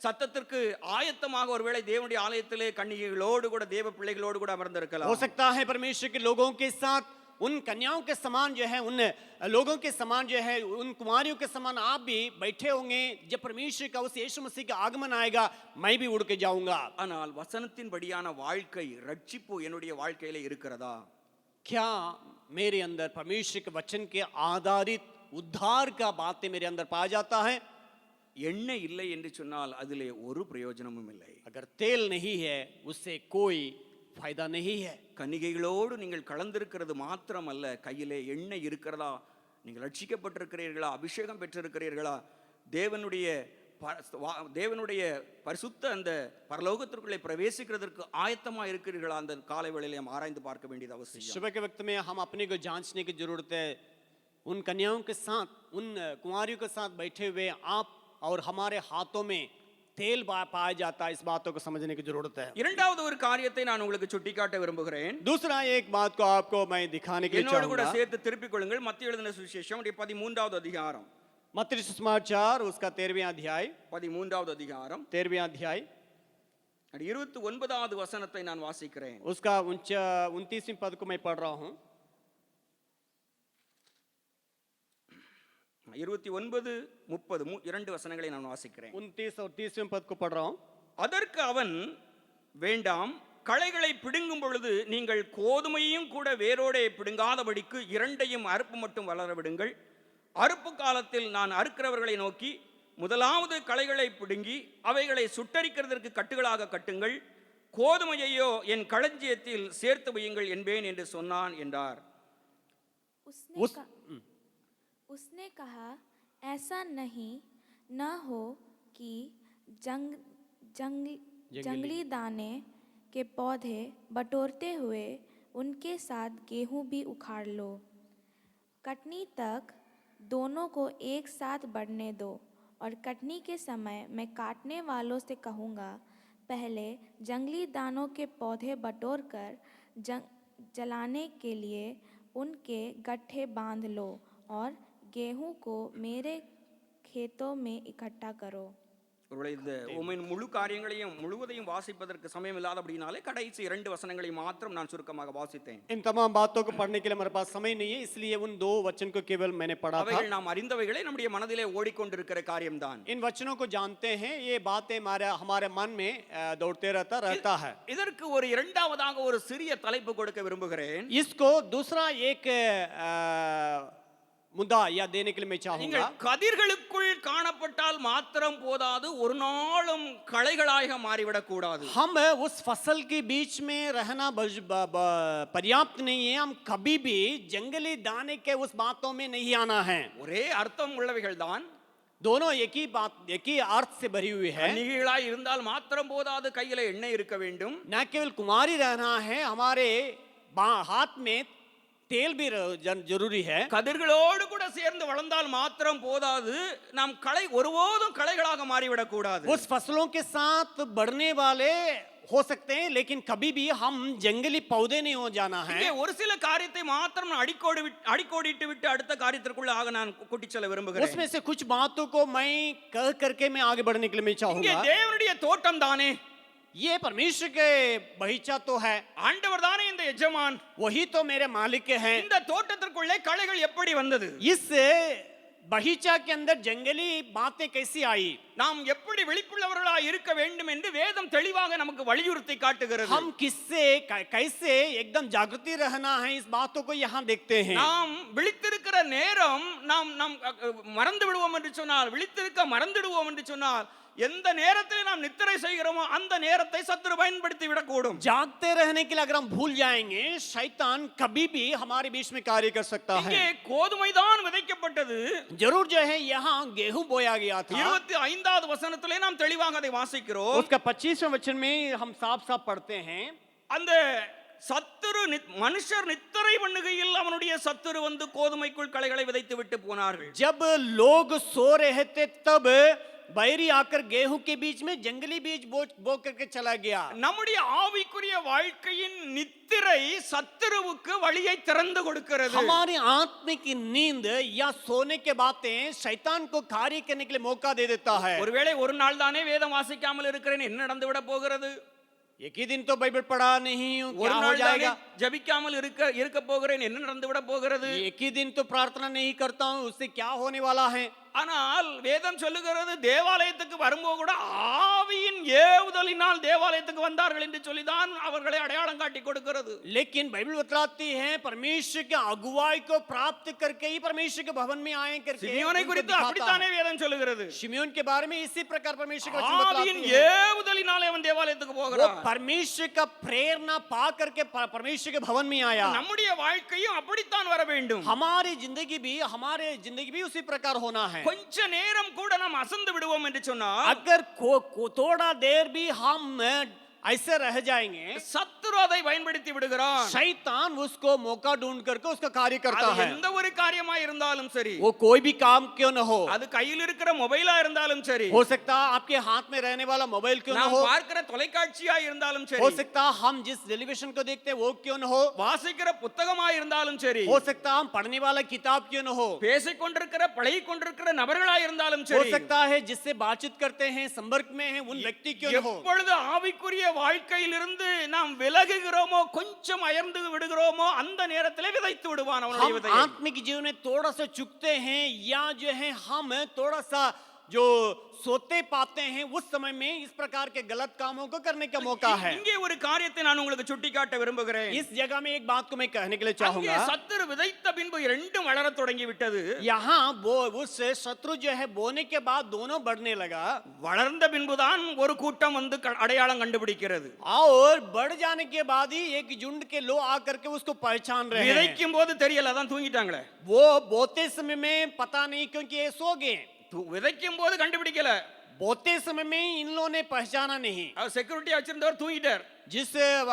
A: சத்தத்திற்கு ஆயத்தமாக ஒருவேளை தேவனுடைய ஆலயத்திலே கன்னிகைகளோடு கூட தேவ பிள்ளைகளோடு கூட அமர்ந்திருக்கலாம்.
B: हो सकता है परमेश्वर के लोगों के साथ उन कन्याओं के समान जो है, उन लोगों के समान जो है, उन कुमारियों के समान आप भी बैठे होंगे। जब परमेश्वर का उस यीशु मसीह का आगमन आएगा मैं भी उड़ के जाऊंगा।
A: ஆனால் வசனத்தின்படியான வாழ்க்கை ரட்சிப்பு என்னுடைய வாழ்க்கையிலே இருக்கிறதா?
B: क्या मेरे अंदर परमेश्वर के वचन के आधारित उद्धार का बातें मेरे अंदर पाया जाता है?
A: எண்ணெய் இல்லை என்று சொன்னால் அதிலே ஒரு பிரயோஜனமும் இல்லை.
B: अगर तेल नहीं है उससे कोई फायदा नहीं है।
A: கன்னிகைகளோடு நீங்கள் கலந்திருக்கிறது மாத்திரமல்ல, கையிலே எண்ணெய் இருக்கிறதா நீங்கள் ரட்சிக்கப்பட்டிருக்கிறீர்களா, அபிஷேகம் பெற்றிருக்கிறீர்களா, தேவனுடைய தேவனுடைய பரிசுத்த அந்த பரலோகத்திற்குள்ளே பிரவேசிக்கிறதற்கு ஆயத்தமா இருக்கிறீர்களா, அந்த காலை வேளையிலே நாம் ஆராய்ந்து பார்க்க வேண்டியது அவசியம்.
B: सुबह के वक्त में हम अपने को जांचने की जरूरत है। उन कन्याओं के साथ, उन कुंवारियों के साथ बैठे हुए आप और हमारे हाथों में तेल पाया जाता है, इस बातों को समझने की जरूरत है।
A: இரண்டாவது ஒரு காரியத்தை நான் உங்களுக்கு சுட்டிக்காட்ட விரும்புகிறேன்.
B: दूसरा एक बात को आपको मैं दिखाने के लिए
A: என்னோடு கூட
B: चाहूंगा।
A: சேர்த்து திருப்பிக் கொள்ளுங்கள். மத்திய எழுதின சுவிசேஷம் 13வது அதிகாரம்.
B: मत्ती सुसमाचार उसका 13वां अध्याय,
A: 13வது அதிகாரம்
B: 13वां अध्याय
A: 29வது வசனத்தை நான் வாசிக்கிறேன்.
B: उसका 29वें पद को मैं पढ़ रहा हूं।
A: 29, 30 இரண்டு வசனங்களை நான் வாசிக்கிறேன்.
B: 29 और 30वें पद को पढ़ रहा हूं।
A: அதற்கு அவன், வேண்டாம், களைகளை பிடுங்கும் பொழுது நீங்கள் கோதுமையும் கூட வேரோடே பிடுங்காதபடிக்கு இரண்டையும் அறுப்பு மட்டும் வளர விடுங்கள். அறுப்பு காலத்தில் நான் அறுக்கிறவர்களை நோக்கி, முதலாவது களைகளை பிடுங்கி அவைகளை சுட்டரிக்கிறதற்கு கட்டுகளாக கட்டுங்கள், கோதுமையையோ என் களஞ்சியத்தில் சேர்த்து வையுங்கள் என்பேன் என்று சொன்னான் என்றார்.
C: उसने कहा, ऐसा नहीं न हो कि जंगली दाने के पौधे बटोरते हुए उनके साथ गेहूं भी उखाड़ लो। कटनी तक दोनों को एक साथ बढ़ने दो, और कटनी के समय मैं काटने वालों से कहूँगा, पहले जंगली दानों के पौधे बटोर कर जलाने के लिए उनके गट्ठे बांध लो, और गेहूं को मेरे खेतों में इकट्ठा करो।
A: ஒருவேளை இந்த உண்மையின் முழு காரியங்களையும் முழுவதையும் வாசிப்பதற்கு சமயம் இல்லாதபடினாலே கடைசி இரண்டு வசனங்களை மாத்திரம் நான் சுருக்கமாக வாசித்தேன்.
B: इन तमाम बातों को पढ़ने के लिए हमारे पास समय नहीं है, इसलिए उन दो वचन को केवल मैंने पढ़ा था।
A: அவைகள் நாம் அறிந்தவைகளே, நம்முடைய மனதிலே ஓடிக்கொண்டிருக்கிற காரியம்தான்.
B: इन वचनों को जानते हैं, ये बातें हमारे मन में दौड़ते रहता है।
A: இதற்கு ஒரு இரண்டாவதாக ஒரு சிறிய தலைப்பு கொடுக்க விரும்புகிறேன்.
B: इसको दूसरा एक मुद्दा या देने के लिए मैं चाहूंगा।
A: நீங்கள் கதிர்களுக்குள் காணப்பட்டால் மாத்திரம் போதாது, ஒரு நாளும் களைகளாக மாறிவிடக் கூடாது.
B: हम उस फसल के बीच में रहना पर्याप्त नहीं है, हम कभी भी जंगली दाने के उस बातों में नहीं आना है।
A: ஒரே அர்த்தம் உள்ளவைகள் தான்,
B: दोनों एक ही बात, एक ही अर्थ से भरी हुई है।
A: கன்னிகைகளாய் இருந்தால் மாத்திரம் போதாது, கையில எண்ணெய் இருக்க வேண்டும்.
B: न केवल कुमारी रहना है, हमारे हाथ में तेल भी जरूरी है।
A: கதிர்களோடு கூட சேர்ந்து வளர்ந்தால் மாத்திரம் போதாது, நாம் ஒருபோதும் களைகளாக மாறிவிடக் கூடாது.
B: उस फसलों के साथ बढ़ने वाले हो सकते हैं, लेकिन कभी भी हम जंगली पौधे नहीं हो जाना है।
A: இங்கே ஒரு சில காரியத்தை மாத்திரம் அடிக்கோடிட்டு விட்டு அடுத்த காரியத்திற்குள்ளாக நான் கூட்டிச் செல்ல விரும்புகிறேன்.
B: उसमें से कुछ बातों को मैं कह करके मैं आगे बढ़ने के लिए मैं
A: இங்கே
B: चाहूंगा।
A: தேவனுடைய தோட்டம் தானே,
B: ये परमेश्वर के बगीचा तो है,
A: ஆண்டவர் தானே இந்த எஜமான்,
B: वही तो मेरे मालिक हैं।
A: இந்த தோட்டத்திற்குள்ளே களைகள் எப்படி வந்தது?
B: इस बगीचा के अंदर जंगली बातें कैसी आई?
A: நாம் எப்படி விழிப்புள்ளவர்களாய் இருக்க வேண்டும் என்று வேதம் தெளிவாக நமக்கு வலியுறுத்தி காட்டுகிறது.
B: हम किससे कैसे एकदम जागृति रहना है, इस बातों को यहाँ देखते हैं।
A: நாம் விழித்திருக்கிற நேரம் நாம் மறந்து விடுவோம் என்று சொன்னால், விழித்திருக்க மறந்துடுவோம் என்று சொன்னால், எந்த நேரத்தில் நாம் நித்திரை செய்கிறோமோ அந்த நேரத்தை சத்துரு பயன்படுத்தி விடக்கூடும்.
B: जागते रहने के लिए अगर हम भूल जाएंगे, शैतान कभी भी हमारे बीच में कार्य कर सकता है।
A: இங்கே கோதுமை தான் விதைக்கப்பட்டது.
B: जरूर जो है यहाँ गेहूं बोया गया था।
A: 25வது வசனத்திலே நாம் தெளிவாக அதை வாசிக்கிறோம்.
B: उसका 25वें वचन में हम साफ साफ पढ़ते हैं,
A: அந்த சத்துரு மனுஷர் நித்திரை பண்ணுகையில் அவனுடைய சத்துரு வந்து கோதுமைக்குள் களைகளை விதைத்து விட்டு போனார்கள்.
B: जब लोग सो रहे थे तब बैरी आकर गेहूं के बीच में जंगली बीज बो करके चला गया।
A: நம்முடைய ஆவிக்குரிய வாழ்க்கையின் நித்திரை சத்துருவுக்கு வழியை திறந்து கொடுக்கிறது.
B: हमारी आत्मिक नींद या सोने के बातें शैतान को कार्य करने के लिए मौका दे देता है।
A: ஒருவேளை ஒரு நாள் தானே வேதம் வாசிக்காமல் இருக்கிறேன், என்ன நடந்து விட போகிறது?
B: एक ही दिन तो बाइबल पढ़ा नहीं हूं,
A: ஒரு
B: क्या हो
A: நாள் தானே
B: जाएगा?
A: ஜெபிக்காமல் இருக்க போகிறேன், என்ன நடந்து விட போகிறது?
B: एक ही दिन तो प्रार्थना नहीं करता हूं, उससे क्या होने वाला है?
A: ஆனால் வேதம் சொல்லுகிறது தேவாலயத்துக்கு வரும்போது கூட ஆவியின் ஏவுதலினால் தேவாலயத்துக்கு வந்தார்கள் என்று சொல்லிதான் அவர்களை அடையாளம் காட்டி கொடுக்கிறது.
B: लेकिन बाइबल बतलाती है परमेश्वर के अगुवाई को प्राप्त करके ही परमेश्वर के भवन में आए करके
A: சிமியோனை
B: उनको
A: குறித்து
B: दिखाता
A: அப்படித்தானே
B: है।
A: வேதம் சொல்லுகிறது.
B: शिमियोन के बारे में इसी प्रकार परमेश्वर का वचन
A: ஆவியின்
B: बतलाती है।
A: ஏவுதலினாலே அவன் தேவாலயத்துக்கு
B: वो
A: போகிறான்.
B: परमेश्वर का प्रेरणा पा करके परमेश्वर के भवन में आया।
A: நம்முடைய வாழ்க்கையும் அப்படித்தான் வர வேண்டும்.
B: हमारी जिंदगी भी उसी प्रकार होना है।
A: கொஞ்ச நேரம் கூட நாம் அசந்து விடுவோம் என்று சொன்னால்
B: अगर थोड़ा देर भी हम ऐसे रह जाएंगे,
A: சத்துரு அதை பயன்படுத்தி விடுகிறான்.
B: शैतान उसको मौका ढूंढ करके उसका कार्य करता
A: அது
B: है।
A: எந்த ஒரு காரியமா இருந்தாலும் சரி,
B: वो कोई भी काम क्यों न हो,
A: அது கையில் இருக்கிற மொபைலா இருந்தாலும் சரி,
B: हो सकता है आपके हाथ में रहने वाला मोबाइल क्यों न
A: நாம்
B: हो,
A: பார்க்கிற தொலைக்காட்சியா இருந்தாலும்
B: हो
A: சரி,
B: सकता है हम जिस टेलीविजन को देखते हैं वो क्यों न हो,
A: வாசிக்கிற புத்தகமா இருந்தாலும் சரி,
B: हो सकता है हम पढ़ने वाला किताब क्यों न हो,
A: பேசிக் கொண்டிருக்கிற பழகிக் கொண்டிருக்கிற நபர்களா இருந்தாலும்
B: हो
A: சரி,
B: सकता है जिससे बातचीत करते हैं संपर्क में हैं उन व्यक्ति क्यों न हो,
A: எப்பொழுது ஆவிக்குரிய வாழ்க்கையிலிருந்து நாம் விலகுகிறோமோ, கொஞ்சம் அயர்ந்து விடுகிறோமோ, அந்த நேரத்திலே விதைத்து விடுவான் அவனுடைய
B: हम
A: விதையை.
B: आत्मिक जीवन में थोड़ा सा चुकते हैं या जो है हम थोड़ा सा जो सोते पाते हैं उस समय में इस प्रकार के गलत कामों को करने का मौका है।
A: இங்கே ஒரு காரியத்தை நான் உங்களுக்கு சுட்டிக்காட்ட விரும்புகிறேன்.
B: इस जगह में एक बात को मैं कहने के लिए
A: அங்கே
B: चाहूंगा,
A: சத்துரு விதைத்த பின்பு இரண்டும் வளர தொடங்கி விட்டது.
B: यहाँ वो उस शत्रु जो है बोने के बाद दोनों बढ़ने लगा
A: வளர்ந்த பின்புதான் ஒரு கூட்டம் வந்து அடையாளம் கண்டுபிடிக்கிறது.
B: और बढ़ जाने के बाद ही एक झुंड के लोग आकर के उसको पहचान रहे हैं।
A: விதைக்கும் போது தெரியல, அதான் தூங்கிட்டாங்களே.
B: वो बोते समय में पता नहीं क्योंकि ये सो गए,
A: விதைக்கும் போது கண்டுபிடிக்கல.
B: बोते समय में इन लोगों ने पहचाना नहीं।
A: அவர் செக்யூரிட்டி வச்சிருந்தவர் தூங்கிட்டார்.
B: जिस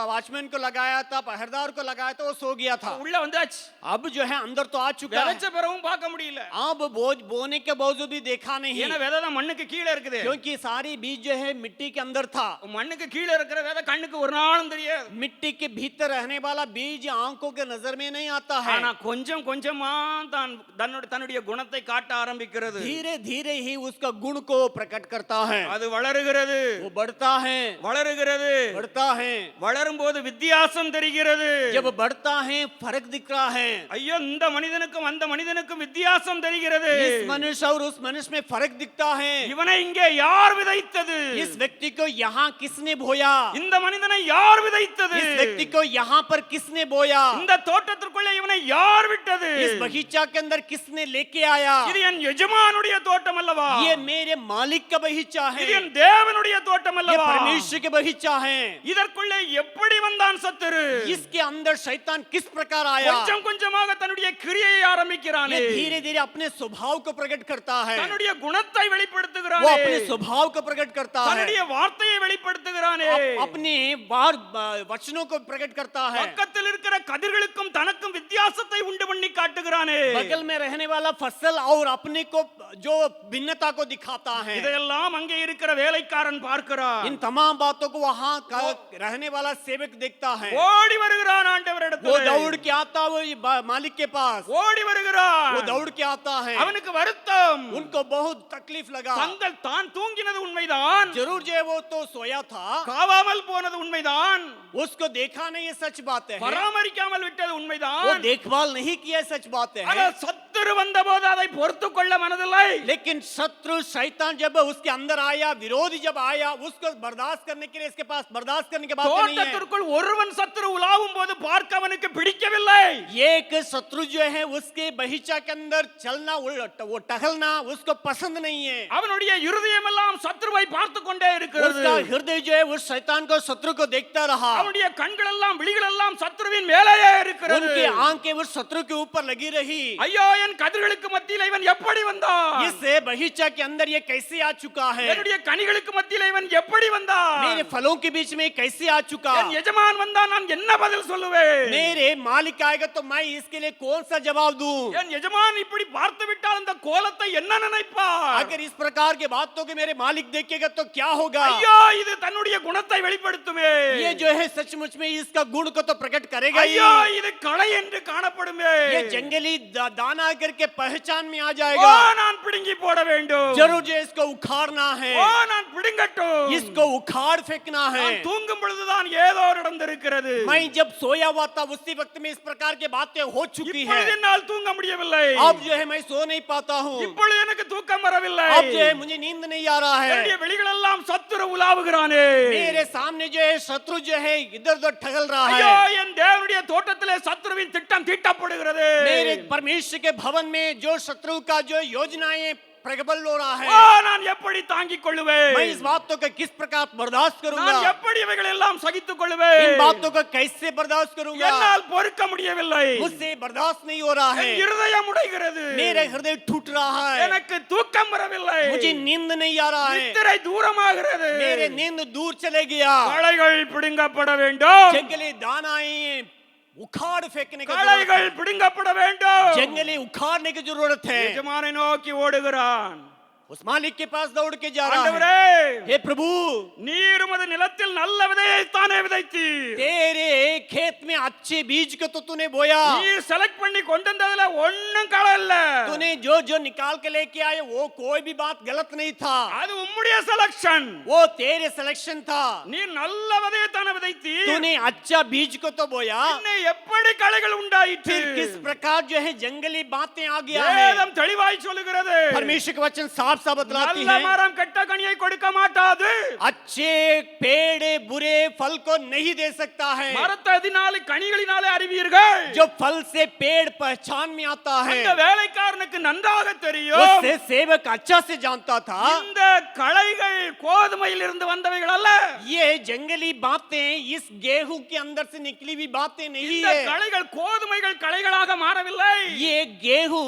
B: वॉचमैन को लगाया था, पहरेदार को लगाया था, वो सो गया था।
A: உள்ள வந்தாச்சு.
B: अब जो है अंदर तो आ चुका है,
A: விதைச்ச பிறகும் பார்க்க முடியல.
B: अब बोझ बोने के बावजूद भी देखा नहीं,
A: ஏன்னா விதை தான் மண்ணுக்கு கீழே இருக்குது.
B: क्योंकि सारी बीज जो है मिट्टी के अंदर था।
A: மண்ணுக்கு கீழே இருக்கிற விதை கண்ணுக்கு ஒரு நாளும் தெரியாது.
B: मिट्टी के भीतर रहने वाला बीज आंखों के नजर में नहीं आता है,
A: ஆனா கொஞ்சம் கொஞ்சமா தான் தன்னுடைய குணத்தை காட்ட ஆரம்பிக்கிறது.
B: धीरे धीरे ही उसका गुण को प्रकट करता है।
A: அது வளருகிறது,
B: वो बढ़ता है,
A: வளருகிறது.
B: बढ़ता है,
A: வளரும் போது வித்தியாசம் தெரிகிறது.
B: जब बढ़ता है फर्क दिख रहा है।
A: ஐயோ, இந்த மனிதனுக்கும் அந்த மனிதனுக்கும் வித்தியாசம் தெரிகிறது.
B: इस मनुष्य और उस मनुष्य में फर्क दिखता है।
A: இவனை இங்கே யார் விதைத்தது?
B: इस व्यक्ति को यहाँ किसने बोया,
A: இந்த மனிதனை யார் விதைத்தது?
B: इस व्यक्ति को यहाँ पर किसने बोया,
A: இந்த தோட்டத்திற்குள்ளே இவனை யார் விட்டது?
B: इस बगीचा के अंदर किसने लेके आया,
A: இது என் எஜமானுடைய தோட்டம் அல்லவா?
B: ये मेरे मालिक का बगीचा है,
A: இது என் தேவனுடைய தோட்டம்
B: ये
A: அல்லவா?
B: परमेश्वर के बगीचा है।
A: இதற்குள்ளே எப்படி வந்தான் சத்துரு?
B: इसके अंदर शैतान किस प्रकार आया,
A: கொஞ்சம் கொஞ்சமாக தன்னுடைய கிரியையை ஆரம்பிக்கிறானே.
B: ये धीरे धीरे अपने स्वभाव को प्रकट करता है,
A: தன்னுடைய குணத்தை
B: वो
A: வெளிப்படுத்துகிறானே.
B: अपने स्वभाव को प्रकट करता है,
A: தன்னுடைய வார்த்தையை வெளிப்படுத்துகிறானே.
B: अपने बार वचनों को प्रकट करता है,
A: பக்கத்தில் இருக்கிற கதிர்களுக்கும் தனக்கும் வித்தியாசத்தை உண்டு பண்ணி காட்டுகிறானே.
B: बगल में रहने वाला फसल और अपने को जो भिन्नता को दिखाता है।
A: இதையெல்லாம் அங்கே இருக்கிற வேலைக்காரன் பார்க்கிறான்.
B: इन तमाम बातों को वहाँ रहने वाला सेवक देखता है,
A: ஓடி வருகிறான்
B: वो
A: ஆண்டவரிடத்தில்.
B: दौड़ के आता है वो मालिक के पास,
A: ஓடி வருகிறான்.
B: वो दौड़ के आता है,
A: அவனுக்கு வருத்தம்.
B: उनको बहुत तकलीफ लगा।
A: தங்கள் தான் தூங்கினது உண்மைதான்,
B: जरूर जो है वो तो सोया था,
A: காவாமல் போனது உண்மைதான்,
B: उसको देखा नहीं, ये सच बात है,
A: பராமரிக்காமல் விட்டது
B: वो
A: உண்மைதான்.
B: देखभाल नहीं किया, सच बात है।
A: ஆனால் சத்துரு வந்தபோது அதை பொறுத்துக் கொள்ள மனதில்லை.
B: लेकिन शत्रु शैतान जब उसके अंदर आया, विरोधी जब आया, उसको बर्दाश्त करने के लिए इसके पास बर्दाश्त करने के बात नहीं है।
A: தோட்டத்திற்குள் ஒருவன் சத்துரு உலாவும் போது பார்க்க அவனுக்கு பிடிக்கவில்லை.
B: एक शत्रु जो है उसके बगीचा के अंदर चलना, वो टहलना उसको पसंद नहीं है।
A: அவனுடைய இருதயம் எல்லாம் சத்துருவை பார்த்து கொண்டே இருக்கிறது.
B: उसका हृदय जो है उस शैतान को, शत्रु को देखता रहा।
A: அவனுடைய கண்கள் எல்லாம் விழிகள் எல்லாம் சத்துருவின் மேலேயே இருக்கிறது.
B: उनकी आंखें उस शत्रु के ऊपर लगी रही।
A: ஐயோ, என் கதிர்களுக்கு மத்தியில் இவன் எப்படி வந்தான்?
B: इस बगीचा के अंदर ये कैसे आ चुका है,
A: என்னுடைய கனிகளுக்கு மத்தியில் இவன் எப்படி வந்தான்?
B: मेरे फलों के बीच में कैसे आ चुका,
A: என் எஜமான் வந்தான், நான் என்ன பதில் சொல்லுவேன்?
B: मेरे मालिक आएगा तो मैं इसके लिए कौन सा जवाब दूं?
A: என் எஜமான் இப்படி பார்த்து விட்டால் அந்த கோலத்தை என்ன நினைப்பார்?
B: अगर इस प्रकार के बातों के मेरे मालिक देखेगा तो क्या होगा?
A: ஐயோ இது தன்னுடைய குணத்தை வெளிப்படுத்துமே.
B: ये जो है सचमुच में इसका गुण को तो प्रकट करेगा ही।
A: ஐயோ இது களை என்று காணப்படுமே.
B: ये जंगली दाना करके पहचान में आ
A: ஓ
B: जाएगा।
A: நான் பிடுங்கி போட வேண்டும்.
B: जरूर जो इसको उखाड़ना है,
A: ஓ நான் பிடுங்கட்டும்.
B: इसको उखाड़ फेंकना है।
A: நான் தூங்கும் பொழுதுதான் ஏதோ நடந்திருக்கிறது.
B: मैं जब सोया हुआ था उसी वक्त में इस प्रकार की बातें हो चुकी है।
A: இப்பொழுது என்னால் தூங்க முடியவில்லை.
B: अब जो है मैं सो नहीं पाता हूँ।
A: இப்பொழுது எனக்கு தூக்கம் வரவில்லை.
B: अब जो है मुझे नींद नहीं आ रहा
A: என்னுடைய
B: है।
A: வெளிகளெல்லாம் சத்துரு உலாவுகிறானே.
B: मेरे सामने जो है शत्रु जो है इधर उधर ठगल रहा
A: ஐயோ
B: है।
A: என் தேவனுடைய தோட்டத்திலே சத்துருவின் திட்டம் தீட்டப்படுகிறது.
B: मेरे परमेश्वर के भवन में जो शत्रु का जो योजनाएं प्रबल हो रहा
A: ஓ
B: है,
A: நான் எப்படி தாங்கிக் கொள்ளுவேன்?
B: मैं इस बातों को किस प्रकार बर्दाश्त
A: நான்
B: करूंगा?
A: எப்படி இவைகள் எல்லாம் சகித்துக் கொள்ளுவேன்?
B: इन बातों को कैसे बर्दाश्त करूंगा?
A: என்னால் பொறுக்க முடியவில்லை.
B: मुझसे बर्दाश्त नहीं हो रहा
A: என்
B: है।
A: இருதயம் உடைகிறது.
B: मेरा हृदय टूट रहा है।
A: எனக்கு தூக்கம் வரவில்லை.
B: मुझे नींद नहीं आ रहा है।
A: நித்திரை தூரமாகிறது.
B: मेरे नींद दूर चले गया।
A: களைகள் பிடுங்கப்பட வேண்டும்.
B: जंगली दानाएं उखाड़ फेंकने का जरूरत
A: களைகள்
B: है।
A: பிடுங்கப்பட வேண்டும்.
B: जंगली उखाड़ने की जरूरत है।
A: எஜமானை நோக்கி ஓடுகிறான்.
B: उस मालिक के पास दौड़ के जा रहा है।
A: ஆண்டவரே
B: हे प्रभु,
A: நீர் உமது நிலத்தில் நல்ல விதையை தானே விதைத்தீர்.
B: तेरे खेत में अच्छे बीज को तो तूने बोया।
A: நீர் செலக்ட் பண்ணி கொண்டு வந்ததுல ஒண்ணும் களை இல்ல.
B: तूने जो जो निकाल के लेके आए वो कोई भी बात गलत नहीं था।
A: அது உம்முடைய செலக்ஷன்.
B: वो तेरे सिलेक्शन था।
A: நீர் நல்ல விதையை தானே விதைத்தீர்.
B: तूने अच्छा बीज को तो बोया।
A: இன்னும் எப்படி களைகள் உண்டாயிற்று?
B: फिर किस प्रकार जो है जंगली बातें आ गया है।
A: வேதம் தெளிவாய் சொல்லுகிறது.
B: परमेश्वर का वचन साफ साफ बतलाती
A: நல்ல
B: है।
A: மரம் கெட்ட கனியை கொடுக்க மாட்டாது.
B: अच्छे पेड़ बुरे फल को नहीं दे सकता है।
A: மரத்ததினாலே கனிகளினாலே அறிவீர்கள்.
B: जो फल से पेड़ पहचान में आता है,
A: அந்த வேலைக்காரனுக்கு நன்றாக தெரியும்.
B: उससे सेवक अच्छा से जानता था।
A: இந்த களைகள் கோதுமையில் இருந்து வந்தவைகள் அல்ல.
B: ये जंगली बातें इस गेहूं के अंदर से निकली हुई बातें नहीं
A: இந்த
B: है।
A: களைகள் கோதுமைகள் களைகளாக மாறவில்லை.
B: ये गेहूं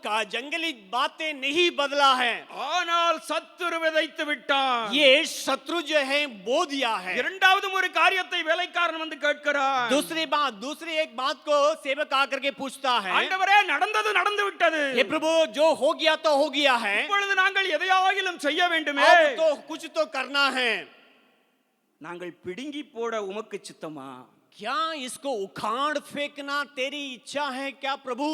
B: का जंगली बातें नहीं बदला है।
A: ஆனால் சத்துரு விதைத்து விட்டான்.
B: ये शत्रु जो है बो दिया है।
A: இரண்டாவது ஒரு காரியத்தை வேலைக்காரன் வந்து கேட்கிறான்.
B: दूसरी एक बात को सेवक आकर के पूछता है,
A: ஆண்டவரே நடந்தது நடந்து விட்டது.
B: हे प्रभु जो हो गया तो हो गया है।
A: இப்பொழுது நாங்கள் எதையாகிலும் செய்ய வேண்டுமே.
B: अब तो कुछ तो करना है।
A: நாங்கள் பிடுங்கி போட உமக்கு சித்தமா?
B: क्या इसको उखाड़ फेंकना तेरी इच्छा है क्या प्रभु?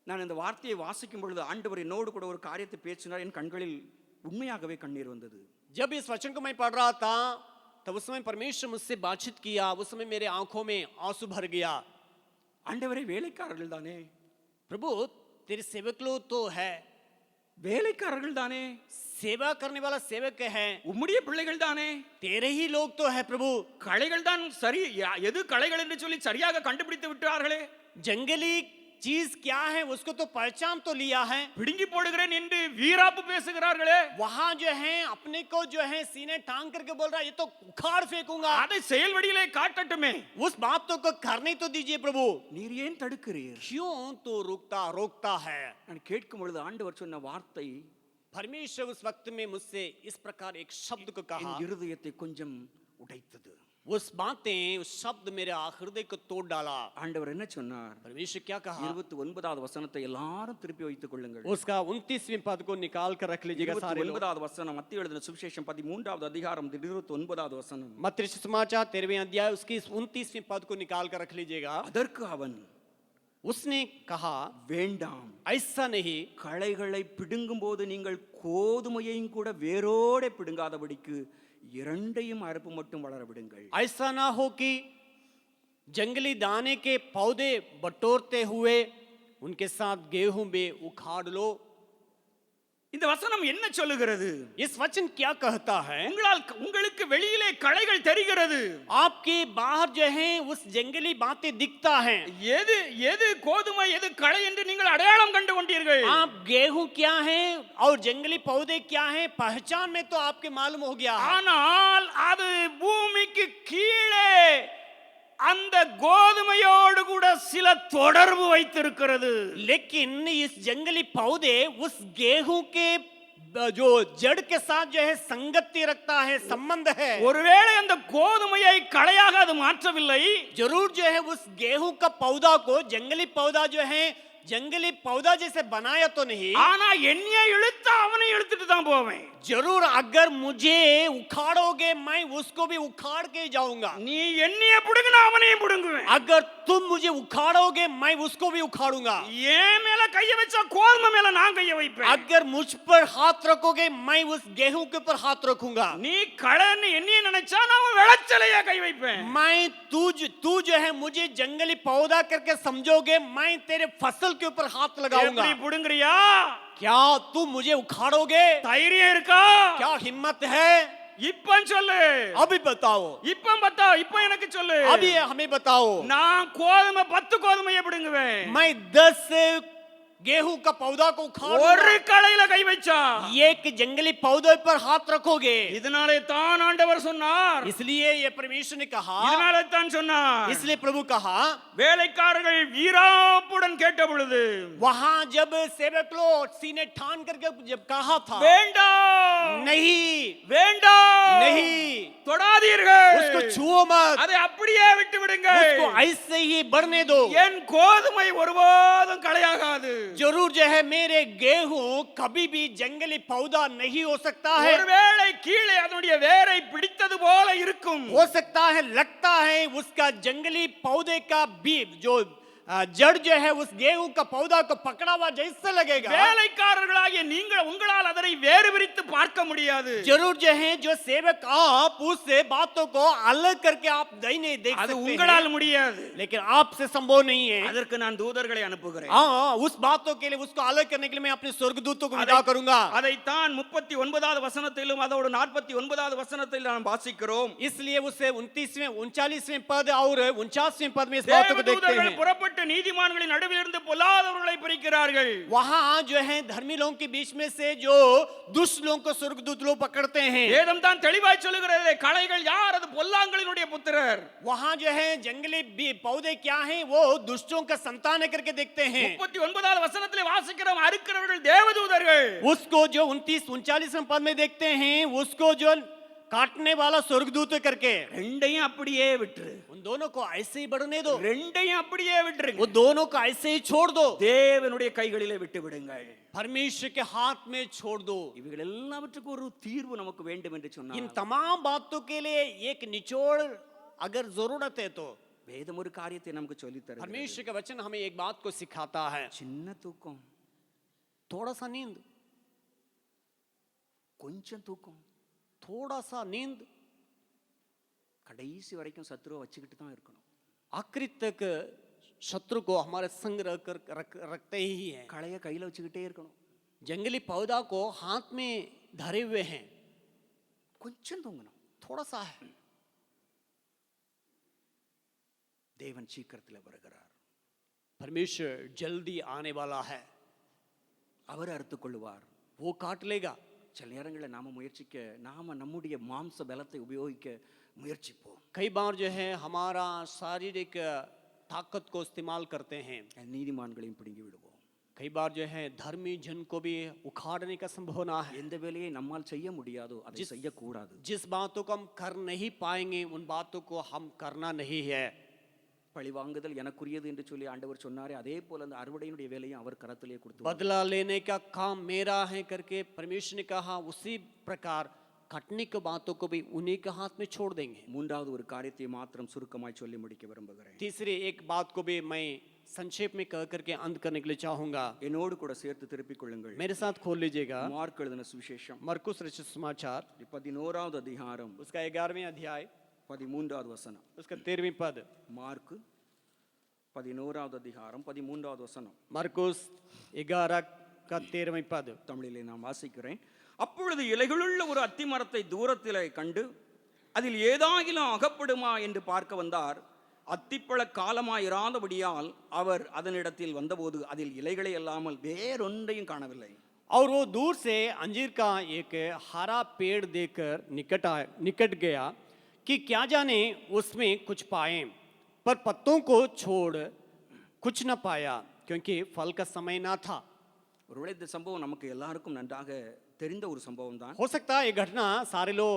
A: நான் இந்த வார்த்தையை வாசிக்கும் பொழுது ஆண்டவர் என்னோடு கூட ஒரு காரியத்தை பேசினார். என் கண்களில் உண்மையாகவே கண்ணீர் வந்தது.
B: जब इस वचन को मैं पढ़ रहा था तब उस समय परमेश्वर मुझसे बातचीत किया। उस समय मेरे आंखों में आंसू भर गया।
A: ஆண்டவரே வேலைக்காரர்கள் தானே,
B: प्रभु तेरे सेवक लोग तो है,
A: வேலைக்காரர்கள் தானே,
B: सेवा करने वाला सेवक है,
A: உம்முடைய பிள்ளைகள் தானே,
B: तेरे ही लोग तो है प्रभु।
A: களைகள் தான் சரி. எது களைகள் என்று சொல்லி சரியாக கண்டுபிடித்து விட்டார்களே.
B: जंगली चीज क्या है उसको तो पहचान तो लिया है।
A: பிடுங்கி போடுகிறேன் என்று வீராப்பு பேசுகிறார்களே.
B: वहां जो है अपने को जो है सीने टांग करके बोल रहा है ये तो उखाड़ फेंकूंगा।
A: அதை செயல் வடியிலே காட்டட்டுமே.
B: उस बातों को करने तो दीजिए प्रभु।
A: நீர் ஏன் தடுக்கிறீர்?
B: क्यों तो रोकता है?
A: நான் கேட்கும் பொழுது ஆண்டவர் சொன்ன வார்த்தை
B: परमेश्वर उस वक्त में मुझसे इस प्रकार एक शब्द को
A: என்
B: कहा।
A: இருதயத்தை கொஞ்சம் உடைத்தது.
B: उस बातें उस शब्द मेरे हृदय को तोड़ डाला।
A: ஆண்டவர் என்ன சொன்னார்?
B: परमेश्वर क्या कहा?
A: 29வது வசனத்தை எல்லாரும் திருப்பி வைத்துக் கொள்ளுங்கள்.
B: उसका 29वें पद को निकाल कर रख लीजिएगा सारे लोग।
A: 29வது வசனம் மத்தேயு எழுதின சுவிசேஷம் 13வது அதிகாரம் 29வது வசனம்.
B: मत्ती समाचार 13वें अध्याय उसकी 29वें पद को निकाल कर रख लीजिएगा।
A: அதற்கு அவன்
B: उसने कहा
A: வேண்டாம்,
B: ऐसा नहीं,
A: களைகளை பிடுங்கும் போது நீங்கள் கோதுமையையும் கூட வேரோட பிடுங்காதபடிக்கு இரண்டையும் அறுப்பு மட்டும் வளர விடுங்கள்.
B: ऐसा ना हो कि जंगली दाने के पौधे बटोरते हुए उनके साथ गेहूं भी उखाड़ लो।
A: இந்த வசனம் என்ன சொல்லுகிறது?
B: इस वचन क्या कहता है?
A: உங்களுக்கு வெளியிலே களைகள் தெரிகிறது.
B: आपके बाहर जो है उस जंगली बातें दिखता है।
A: எது எது கோதுமை எது களை என்று நீங்கள் அடையாளம் கண்டு கொண்டீர்கள்.
B: आप गेहूं क्या है और जंगली पौधे क्या है पहचान में तो आपके मालूम हो गया है।
A: ஆனால் அது பூமிக்கு கீழே அந்த கோதுமையோடு கூட சில தொடர்பு வைத்திருக்கிறது.
B: लेकिन इस जंगली पौधे उस गेहूं के जो जड़ के साथ जो है संगति रखता है, संबंध है।
A: ஒருவேளை அந்த கோதுமையை களையாக அது மாற்றவில்லை.
B: जरूर जो है उस गेहूं का पौधा को जंगली पौधा जो है जंगली पौधा जैसे बनाया तो नहीं,
A: ஆனா என்னைய இழுத்தா அவனை இழுத்துட்டு தான் போவேன்.
B: जरूर अगर मुझे उखाड़ोगे मैं उसको भी उखाड़ के जाऊंगा।
A: நீ என்னைய புடுங்கினா அவனையும் புடுங்குவேன்.
B: अगर तुम मुझे उखाड़ोगे मैं उसको भी उखाड़ूंगा।
A: ஏன் மேல கைய வச்சா கோதுமை மேல நான் கைய வைப்பேன்.
B: अगर मुझ पर हाथ रखोगे मैं उस गेहूं के ऊपर हाथ रखूंगा।
A: நீ களைன்னு என்னைய நினைச்சா நான் விளைச்சலையா கை வைப்பேன்.
B: मैं तू जो है मुझे जंगली पौधा करके समझोगे मैं तेरे फसल के ऊपर हाथ लगाऊंगा।
A: எப்படி புடுங்குறியா?
B: क्या तुम मुझे उखाड़ोगे?
A: தைரியம் இருக்கா?
B: क्या हिम्मत है?
A: இப்ப சொல்லு.
B: अभी बताओ,
A: இப்ப எனக்கு சொல்லு.
B: अभी हमें बताओ।
A: நான் கோதுமை 10 கோதுமையை பிடுங்குவேன்.
B: मैं 10 गेहूं का पौधा को उखाड़ूंगा।
A: ஒரு களையில கை வச்சா
B: एक जंगली पौधे पर हाथ रखोगे।
A: இதனாலே தான் ஆண்டவர் சொன்னார்.
B: इसलिए ये परमेश्वर ने कहा,
A: இதனாலே தான் சொன்னார்.
B: इसलिए प्रभु कहा,
A: வேலைக்காரர்கள் வீராப்புடன் கேட்ட பொழுது
B: वहां जब सेवक लोग सीने ठान करके जब कहा था,
A: வேண்டாம்
B: नहीं नहीं
A: தொடாதீர்கள்,
B: उसको छुओ मत,
A: அதை அப்படியே விட்டு விடுங்கள்,
B: उसको ऐसे ही बढ़ने दो।
A: என் கோதுமை ஒருபோதும் களையாகாது.
B: जरूर जो है मेरे गेहूं कभी भी जंगली पौधा नहीं हो सकता है।
A: ஒருவேளை கீழே அதனுடைய வேரை பிடித்தது போல இருக்கும்.
B: हो सकता है, लगता है उसका जंगली पौधे का बीज जो जड़ जो है उस गेहूं का पौधा को पकड़ा हुआ जैसे लगेगा।
A: வேலைக்காரர்களாகிய நீங்கள் உங்களால் அதனை வேறு பிரித்து பார்க்க முடியாது.
B: जरूर जो है जो सेवक आप उस बातों को अलग करके आप नहीं देख
A: அது
B: सकते
A: உங்களால்
B: हैं,
A: முடியாது.
B: लेकिन आपसे संभव नहीं है।
A: அதற்கு நான் தூதர்களை அனுப்புகிறேன்.
B: हाँ, उस बातों के लिए उसको अलग करने के लिए मैं अपने स्वर्गदूतों को विदा करूंगा।
A: அதைத்தான் 39வது வசனத்திலும் அதோடு 49வது வசனத்தில் நாம் வாசிக்கிறோம்.
B: इसलिए उसे 29वें 39वें पद और 49वें पद में इस बातों को देखते
A: தேவதூதர்கள்
B: हैं।
A: புறப்பட்டு நீதிமான்களின் நடுவில் இருந்து பொல்லாதவர்களை பிரிக்கிறார்கள்.
B: वहां जो है धर्मी लोगों के बीच में से जो दुष्ट लोगों को स्वर्गदूत लोग पकड़ते हैं।
A: வேதம் தான் தெளிவாய் சொல்லுகிறது, களைகள் யார்? அது பொல்லாங்கலினுடைய புத்திரர்.
B: वहां जो है जंगली पौधे क्या हैं? वो दुष्टों का संतान है करके देखते हैं।
A: 39வது வசனத்திலே வாசிக்கிறோம், அறுக்கிறவர்கள் தேவதூதர்கள்.
B: उसको जो 29 39वें पद में देखते हैं, उसको जो काटने वाला स्वर्गदूत करके,
A: ரெண்டையும் அப்படியே விட்டுரு.
B: उन दोनों को ऐसे ही बढ़ने दो,
A: ரெண்டையும் அப்படியே விட்டுருங்க.
B: वो दोनों को ऐसे ही छोड़ दो,
A: தேவனுடைய கைகளிலே விட்டு விடுங்கள்.
B: परमेश्वर के हाथ में छोड़ दो।
A: இவைகள் எல்லாவற்றுக்கும் ஒரு தீர்வு நமக்கு வேண்டும் என்று
B: इन
A: சொன்னார்.
B: तमाम बातों के लिए एक निचोड़ अगर जरूरत है तो
A: வேதம் ஒரு காரியத்தை நமக்கு சொல்லித் தருகிறது.
B: परमेश्वर का वचन हमें एक बात को सिखाता है।
A: சின்ன தூக்கம்,
B: थोड़ा सा नींद,
A: கொஞ்சம் தூக்கம்,
B: थोड़ा सा नींद
A: கடைசி வரைக்கும் சத்துருவை வச்சுக்கிட்டு தான் இருக்கணும்.
B: आखिरी तक शत्रु को हमारे संग रखते ही हैं।
A: களைய கையில வச்சுக்கிட்டே இருக்கணும்.
B: जंगली पौधा को हाथ में धरे हुए हैं,
A: கொஞ்சம் தூங்கணும்.
B: थोड़ा सा है।
A: தேவன் சீக்கிரத்தில் வருகிறார்.
B: परमेश्वर जल्दी आने वाला है,
A: அவர் அறுத்துக் கொள்ளுவார்.
B: वो काट लेगा।
A: சில நேரங்களில் நாம நம்முடைய மாம்ச பலத்தை உபயோகிக்க முயற்சிப்போம்.
B: कई बार जो है हमारा शारीरिक ताकत को इस्तेमाल करते हैं,
A: நீதிமான்களையும் பிடுங்கி விடுவோம்.
B: कई बार जो है धर्मी जन को भी उखाड़ने का संभावना है।
A: எந்த வேலையை நம்மால் செய்ய முடியாதோ அதை செய்யக்கூடாது.
B: जिस बातों को हम कर नहीं पाएंगे उन बातों को हम करना नहीं है।
A: பழிவாங்குதல் எனக்குரியது என்று சொல்லி ஆண்டவர் சொன்னாரே, அதே போல அந்த அறுவடையினுடைய வேலையும் அவர் கரத்திலே கொடுத்தார்.
B: बदला लेने का काम मेरा है करके परमेश्वर ने कहा, उसी प्रकार कटने की बातों को भी उन्हीं के हाथ में छोड़ देंगे।
A: மூன்றாவது ஒரு காரியத்தை மாத்திரம் சுருக்கமாய் சொல்லி முடிக்க விரும்புகிறேன்.
B: तीसरी एक बात को भी मैं संक्षेप में कह करके अंत करने के लिए चाहूंगा।
A: என்னோடு கூட சேர்த்து திருப்பிக் கொள்ளுங்கள்.
B: मेरे साथ खोल लीजिएगा
A: மார்க் எழுதின சுவிசேஷம்
B: मरकुस रचित समाचार
A: 11வது அதிகாரம்
B: उसका 11वें अध्याय
A: 13வது வசனம்.
B: उसका 13वें पद।
A: மார்க் 11வது அதிகாரம் 13வது வசனம்.
B: मरकुस 11 का 13वें पद।
A: தமிழிலே நான் வாசிக்கிறேன். அப்பொழுது இலைகளுள்ள ஒரு அத்தி மரத்தை தூரத்திலே கண்டு அதில் ஏதாகிலும் அகப்படுமா என்று பார்க்க வந்தார். அத்திப்பழ காலமாயிராதபடியால் அவர் அதனிடத்தில் வந்தபோது அதில் இலைகளை அல்லாமல் வேறொன்றையும் காணவில்லை.
B: और वो दूर से अंजीर का एक हरा पेड़ देखकर निकट गया कि क्या जाने उसमें कुछ पाए, पर पत्तों को छोड़ कुछ न पाया क्योंकि फल का समय ना था।
A: ஒருவேளை இந்த சம்பவம் நமக்கு எல்லாருக்கும் நன்றாக தெரிந்த ஒரு சம்பவம் தான்.
B: हो सकता है ये घटना सारे लोग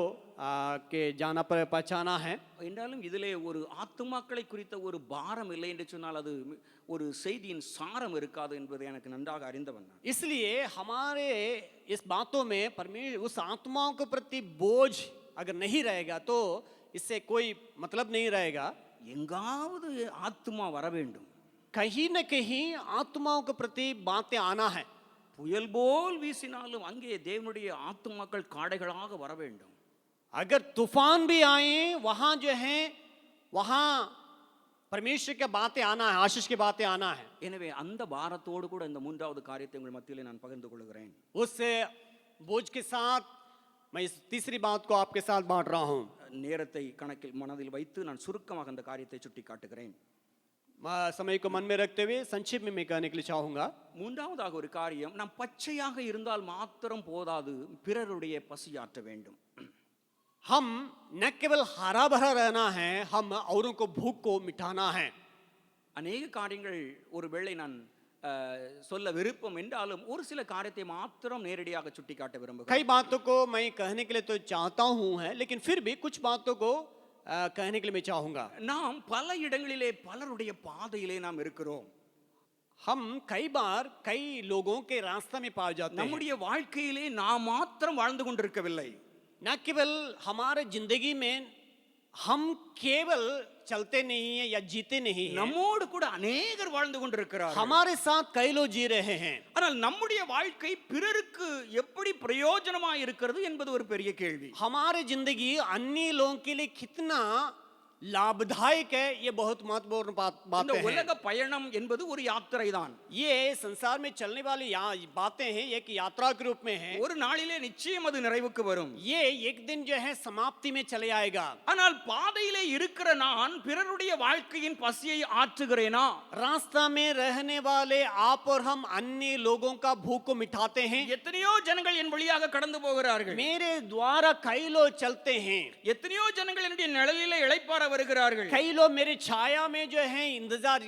B: के जाना पर पहचाना है,
A: என்றாலும் இதிலே ஒரு ஆத்துமாக்களை குறித்த ஒரு பாரம் இல்லை என்று சொன்னால் அது ஒரு செய்தியின் சாரம் இருக்காது என்பதை எனக்கு நன்றாக அறிந்தவன் நான்.
B: इसलिए हमारे इस बातों में परमेश्वर उस आत्माओं के प्रति बोझ अगर नहीं रहेगा तो इससे कोई मतलब नहीं रहेगा.
A: எங்காவது ஆத்துமா வர வேண்டும்,
B: कहीं न कहीं आत्माओं के प्रति बातें आना है.
A: புயல் போல் வீசினாலும் அங்கே தேவனுடைய ஆத்துமாக்கள் காடைகளாக வர வேண்டும்.
B: अगर तूफान भी आए वहां जो है वहां परमेश्वर की बातें आना है, आशीष की बातें आना है.
A: எனவே அந்த பாரத்தோடு கூட இந்த மூன்றாவது காரியத்தை உங்கள் மத்தியிலே நான் பகிர்ந்து கொள்கிறேன்.
B: उस बोझ के साथ मैं इस तीसरी बात को आपके साथ बांट रहा हूं.
A: நேரத்தை கணக்கில் மனதில் வைத்து நான் சுருக்கமாக அந்த காரியத்தை சுட்டி காட்டுகிறேன்.
B: समय को मन में रखते हुए संक्षेप में मैं कहने के लिए चाहूंगा.
A: மூன்றாவதாக ஒரு காரியம், நாம் பச்சையாக இருந்தால் மாத்திரம் போதாது, பிறருடைய பசியாற்ற வேண்டும்.
B: हम न केवल हरा भरा रहना है, हम औरों को भूख को मिटाना है.
A: அநேக காரியங்கள் ஒருவேளை நான் சொல்ல விருப்பம் என்றாலும் ஒரு சில காரியத்தை மாத்திரம் நேரடியாக சுட்டி காட்ட விரும்புகிறேன்.
B: कई बातों को मैं कहने के लिए तो चाहता हूं है, लेकिन फिर भी कुछ बातों को कहने के लिए मैं चाहूंगा.
A: நாம் பல இடங்களிலே பலருடைய பாதையிலே நாம் இருக்கிறோம்.
B: हम कई बार कई लोगों के रास्ते में पाए जाते हैं.
A: நம்முடைய வாழ்க்கையிலே நாம் மாத்திரம் வாழ்ந்து கொண்டிருக்கவில்லை.
B: न केवल हमारे जिंदगी में हम केवल चलते नहीं है या जीते नहीं हैं,
A: நம்மோடு கூட அநேகர் வாழ்ந்து கொண்டிருக்கிறார்கள்.
B: हमारे साथ कई लोग जी रहे हैं.
A: ஆனால் நம்முடைய வாழ்க்கை பிறருக்கு எப்படி பிரயோஜனமாக இருக்கிறது என்பது ஒரு பெரிய கேள்வி.
B: हमारे जिंदगी अन्य लोगों के लिए कितना लाभदायक है, ये बहुत महत्वपूर्ण
A: இந்த
B: बातें हैं.
A: உலக பயணம் என்பது ஒரு யாத்திரை தான்.
B: ये संसार में चलने वाली बातें हैं, एक यात्रा के रूप में है.
A: ஒரு நாளிலே நிச்சயம் அது நிறைவுக்கு வரும்.
B: ये एक दिन जो है समाप्ति में चले आएगा.
A: ஆனால் பாதையிலே இருக்கிற நான் பிறருடைய வாழ்க்கையின் பசியை ஆற்றுகிறேனா?
B: रास्ता में रहने वाले आप और हम अन्य लोगों का भूख को मिटाते हैं.
A: எத்தனையோ ஜனங்கள் என் வழியாக கடந்து போகிறார்கள்.
B: मेरे द्वारा कई लोग चलते हैं.
A: எத்தனையோ ஜனங்கள் என்னுடைய நிழலிலே இளைப்பாற வருகிறார்கள்.
B: कई लोग मेरे छाया में जो है इंतजार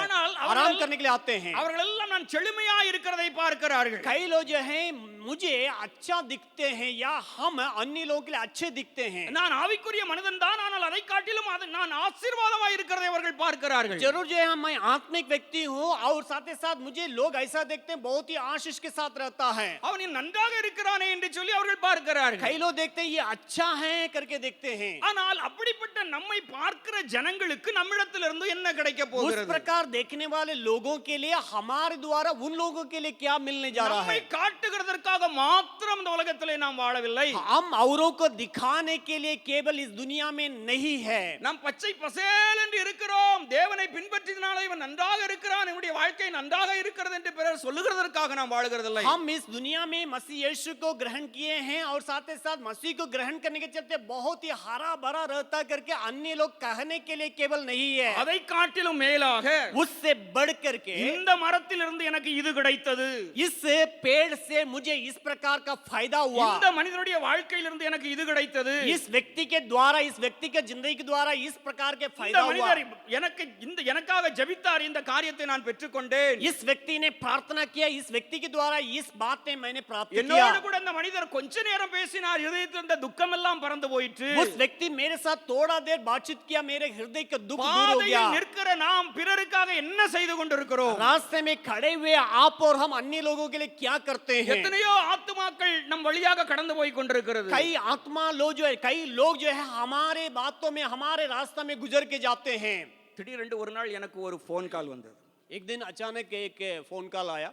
A: ஆனால்
B: आराम करने के लिए आते हैं.
A: அவர்கள் எல்லாம் நான் செழுமையா இருக்கிறதை பார்க்கிறார்கள்.
B: कई लोग जो है मुझे अच्छा दिखते हैं या हम अन्य लोगों के लिए अच्छे दिखते हैं.
A: நான் ஆவிக்குரிய மனிதன் தான், ஆனால் அதை காட்டிலும் நான் ஆசீர்வாதமாய் இருக்கிறதை அவர்கள் பார்க்கிறார்கள்.
B: जरूर जो है मैं आत्मिक व्यक्ति हूँ और साथ ही साथ मुझे लोग ऐसा देखते हैं बहुत ही आशीष के साथ रहता है.
A: அவன் நன்றாக இருக்கிறானே என்று சொல்லி அவர்கள் பார்க்கிறார்கள்.
B: कई लोग देखते हैं ये अच्छा है करके देखते हैं.
A: ஆனால் அப்படிப்பட்ட நம்மை பார்க்கிற ஜனங்களுக்கு நம்மிடத்திலிருந்து என்ன கிடைக்க
B: उस
A: போகிறது?
B: प्रकार देखने वाले लोगों के लिए हमारे द्वारा उन लोगों के लिए क्या मिलने जा रहा
A: நம்மை
B: है?
A: காட்டுகிறதற்காக மாத்திரம் இந்த உலகத்திலே நாம் வாழவில்லை.
B: हम औरों को दिखाने के लिए केवल इस दुनिया में नहीं है.
A: நாம் பச்சை பசேல் என்று இருக்கிறோம். தேவனை பின்பற்றினால இவன் நன்றாக இருக்கிறான், இவனுடைய வாழ்க்கை நன்றாக இருக்கிறது என்று பிறர் சொல்லுகிறதற்காக நாம் வாழுகிறதில்லை.
B: हम इस दुनिया में मसीह यीशु को ग्रहण किए हैं और साथ ही साथ मसीह को ग्रहण करने के चलते बहुत ही हरा भरा रहता करके अन्य लोग कहने के लिए केवल नहीं है,
A: அதை காட்டிலும் மேலாக
B: उससे बढ़ करके
A: இந்த மரத்திலிருந்து எனக்கு இது கிடைத்தது,
B: इस पेड़ से मुझे इस प्रकार का फायदा हुआ,
A: இந்த மனிதனுடைய வாழ்க்கையிலிருந்து எனக்கு இது கிடைத்தது,
B: इस व्यक्ति के द्वारा इस व्यक्ति के जिंदगी के द्वारा इस प्रकार के
A: இந்த
B: फायदा हुआ,
A: மனிதர் எனக்காக ஜெபித்தார், இந்த காரியத்தை நான் பெற்றுக்கொண்டேன்,
B: इस व्यक्ति ने प्रार्थना किया, इस व्यक्ति के द्वारा इस बातें मैंने प्राप्त किया,
A: என்னோடு கூட இந்த மனிதர் கொஞ்ச நேரம் பேசினார், இதயத்தில் இருந்த துக்கம் எல்லாம் பறந்து போயிற்று.
B: उस व्यक्ति मेरे साथ थोड़ा देर बातचीत किया, मेरे हृदय का दुख दूर हो गया.
A: பாதையில் நிற்கிற நாம் பிறருக்காக என்ன செய்து கொண்டிருக்கிறோம்?
B: रास्ते में खड़े हुए आप और हम अन्य लोगों के लिए क्या करते हैं?
A: எத்தனையோ ஆத்துமாக்கள் நம் வழியாக கடந்து போய் கொண்டிருக்கிறது.
B: कई आत्मा लोग जो है कई लोग जो है हमारे बातों में हमारे रास्ते में गुजर के जाते हैं.
A: திடீரென்று ஒரு நாள் எனக்கு ஒரு ஃபோன் கால் வந்தது.
B: एक दिन अचानक एक फोन कॉल आया,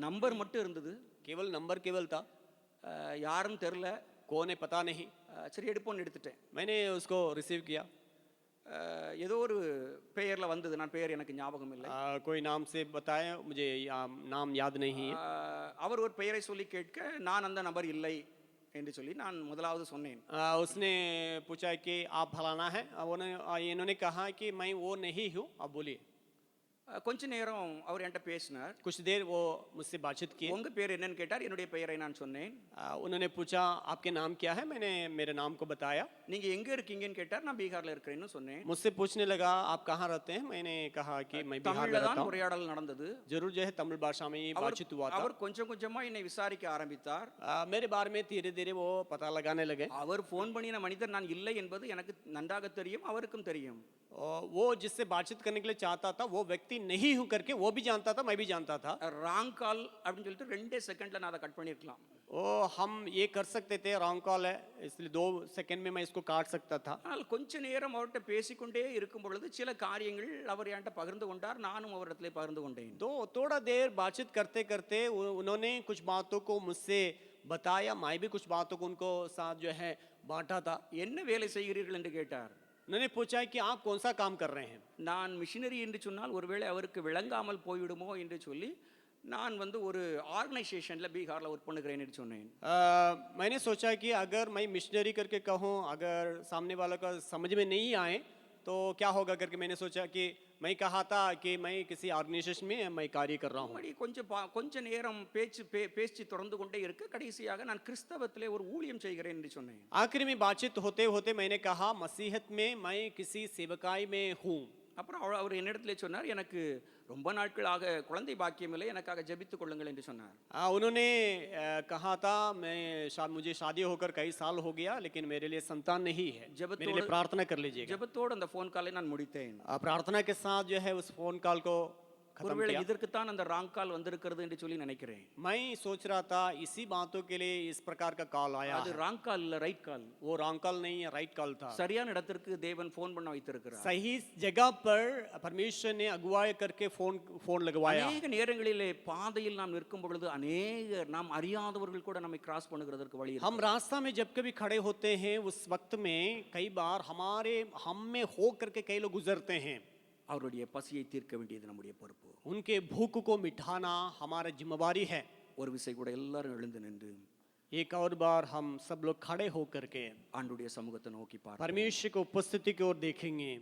A: நம்பர் மட்டும் இருந்தது,
B: केवल नंबर केवल था,
A: யாரும் தெரியல.
B: कौन है पता नहीं.
A: சரி எடுப்போன்னு எடுத்துட்டேன்.
B: मैंने उसको रिसीव किया.
A: ஏதோ ஒரு பெயர்ல வந்தது, நான் பெயர் எனக்கு ஞாபகம் இல்லை.
B: कोई नाम से बताया, मुझे नाम याद नहीं है.
A: அவர் ஒரு பெயரை சொல்லி கேட்க நான் அந்த நபர் இல்லை என்று சொல்லி நான் முதலாவது சொன்னேன்.
B: उसने पूछा कि आप फलाना है, इन्होंने कहा कि मैं वो नहीं हूँ, आप बोलिए.
A: கொஞ்ச நேரம் அவர் என்கிட்ட பேசினார்.
B: कुछ देर वो मुझसे बातचीत किए।
A: உங்க பேர் என்னன்னு கேட்டார். என்னுடைய பெயரை நான் சொன்னேன்.
B: उन्होंने पूछा आपके नाम क्या है, मैंने मेरे नाम को बताया।
A: நீங்க எங்க இருக்கீங்கன்னு கேட்டார். நான் பீகார்ல இருக்கிறேன்னு சொன்னேன்.
B: मुझसे पूछने लगा आप कहाँ रहते हैं, मैंने कहा कि मैं बिहार में
A: தமிழ்ல
B: रहता
A: தான்
B: हूँ।
A: உரையாடல் நடந்தது.
B: जरूर जो है तमिल भाषा में ही बातचीत हुआ था।
A: அவர் கொஞ்சம் கொஞ்சமா என்னை விசாரிக்க ஆரம்பித்தார்.
B: मेरे बारे में धीरे धीरे वो पता लगाने लगे।
A: அவர் போன் பண்ணின மனிதர் நான் இல்லை என்பது எனக்கு நன்றாக தெரியும், அவருக்கும் தெரியும்.
B: वो जिससे बातचीत करने के लिए चाहता था वो व्यक्ति नहीं हूं करके वो भी जानता था, मैं भी जानता था।
A: ராங் கால் அப்படின்னு சொல்லிட்டு 2 செகண்ட்ல நான் அதை கட் பண்ணிருக்கலாம்.
B: ओ हम ये कर सकते थे, रॉन्ग कॉल है इसलिए 2 सेकंड में मैं इसको काट सकता था।
A: ஆனால் கொஞ்ச நேரம் அவர்கிட்ட பேசிக்கொண்டே இருக்கும் பொழுது சில காரியங்கள் அவர் என்கிட்ட பகிர்ந்து கொண்டார், நானும் அவரிடத்திலே பகிர்ந்து கொண்டேன்.
B: तो थोड़ा देर बातचीत करते करते उन्होंने कुछ बातों को मुझसे बताया, मैं भी कुछ बातों को उनको साथ जो है बांटा था।
A: என்ன வேலை செய்கிறீர்கள் என்று கேட்டார்.
B: उन्होंने पूछा कि आप कौन सा काम कर रहे हैं।
A: நான் மிஷினரி என்று சொன்னால் ஒருவேளை அவருக்கு விளங்காமல் போய்விடுமோ என்று சொல்லி நான் ஒரு ஆர்கனைசேஷன்ல பீகார்ல ஒர்க் பண்ணுகிறேன் என்று சொன்னேன்.
B: मैंने सोचा कि अगर मैं मिशनरी करके कहूँ, अगर सामने वालों का समझ में नहीं आए तो क्या होगा करके मैंने सोचा कि मैं कहा था कि मैं किसी ऑर्गेनाइजेशन में मैं कार्य कर रहा हूँ।
A: அப்படி கொஞ்ச நேரம் பேச்சு தொடர்ந்து கொண்டே இருக்கு. கடைசியாக நான் கிறிஸ்தவத்திலே ஒரு ஊழியம் செய்கிறேன் என்று சொன்னேன்.
B: आखिर में बातचीत होते होते मैंने कहा मसीहत में मैं किसी सेवकाई में हूँ।
A: அப்புறம் அவர் என்னிடத்திலே சொன்னார், எனக்கு ரொம்ப நாட்களாக குழந்தை பாக்கியம் இல்லை, எனக்காக ஜெபித்துக் கொள்ளுங்கள் என்று சொன்னார்.
B: उन्होंने कहा था मुझे शादी होकर कई साल हो गया लेकिन मेरे लिए संतान नहीं है, मेरे लिए प्रार्थना कर लीजिएगा।
A: ஜெபத்தோடு அந்த ஃபோன் காலை நான் முடித்தேன்.
B: प्रार्थना के साथ जो है उस फोन कॉल को खत्म
A: ஒருவேளை
B: किया।
A: இதற்கு தான் அந்த ராங் கால் வந்திருக்கிறது என்று சொல்லி நினைக்கிறேன்.
B: मैं सोच रहा था इसी बातों के लिए इस प्रकार का कॉल आया
A: அது
B: है।
A: ராங் கால் இல்ல, ரைட் கால்.
B: वो रॉन्ग कॉल नहीं है, राइट कॉल था।
A: சரியான இடத்திற்கு தேவன் ஃபோன் பண்ண வைத்திருக்கிறார்.
B: सही जगह पर परमेश्वर ने अगुवाई करके फोन लगवाया।
A: அநேக நேரங்களிலே பாதையில் நாம் நிற்கும் பொழுது அநேக நாம் அறியாதவர்கள் கூட நம்மை கிராஸ் பண்ணுகிறதற்கு வழி
B: हम रास्ता में जब कभी खड़े होते हैं उस वक्त में कई बार हम में हो करके कई लोग गुजरते हैं।
A: அவருடைய பசியை தீர்க்க வேண்டியது நம்முடைய பொறுப்பு.
B: उनके भूख को मिटाना हमारा जिम्मेवारी है।
A: ஒரு விசை கூட எல்லாரும் எழுந்து நின்று
B: एक और बार हम सब लोग खड़े होकर के
A: ஆண்டவருடைய சமூகத்தை நோக்கி பார்ப்போம்.
B: परमेश्वर की उपस्थिति की ओर देखेंगे।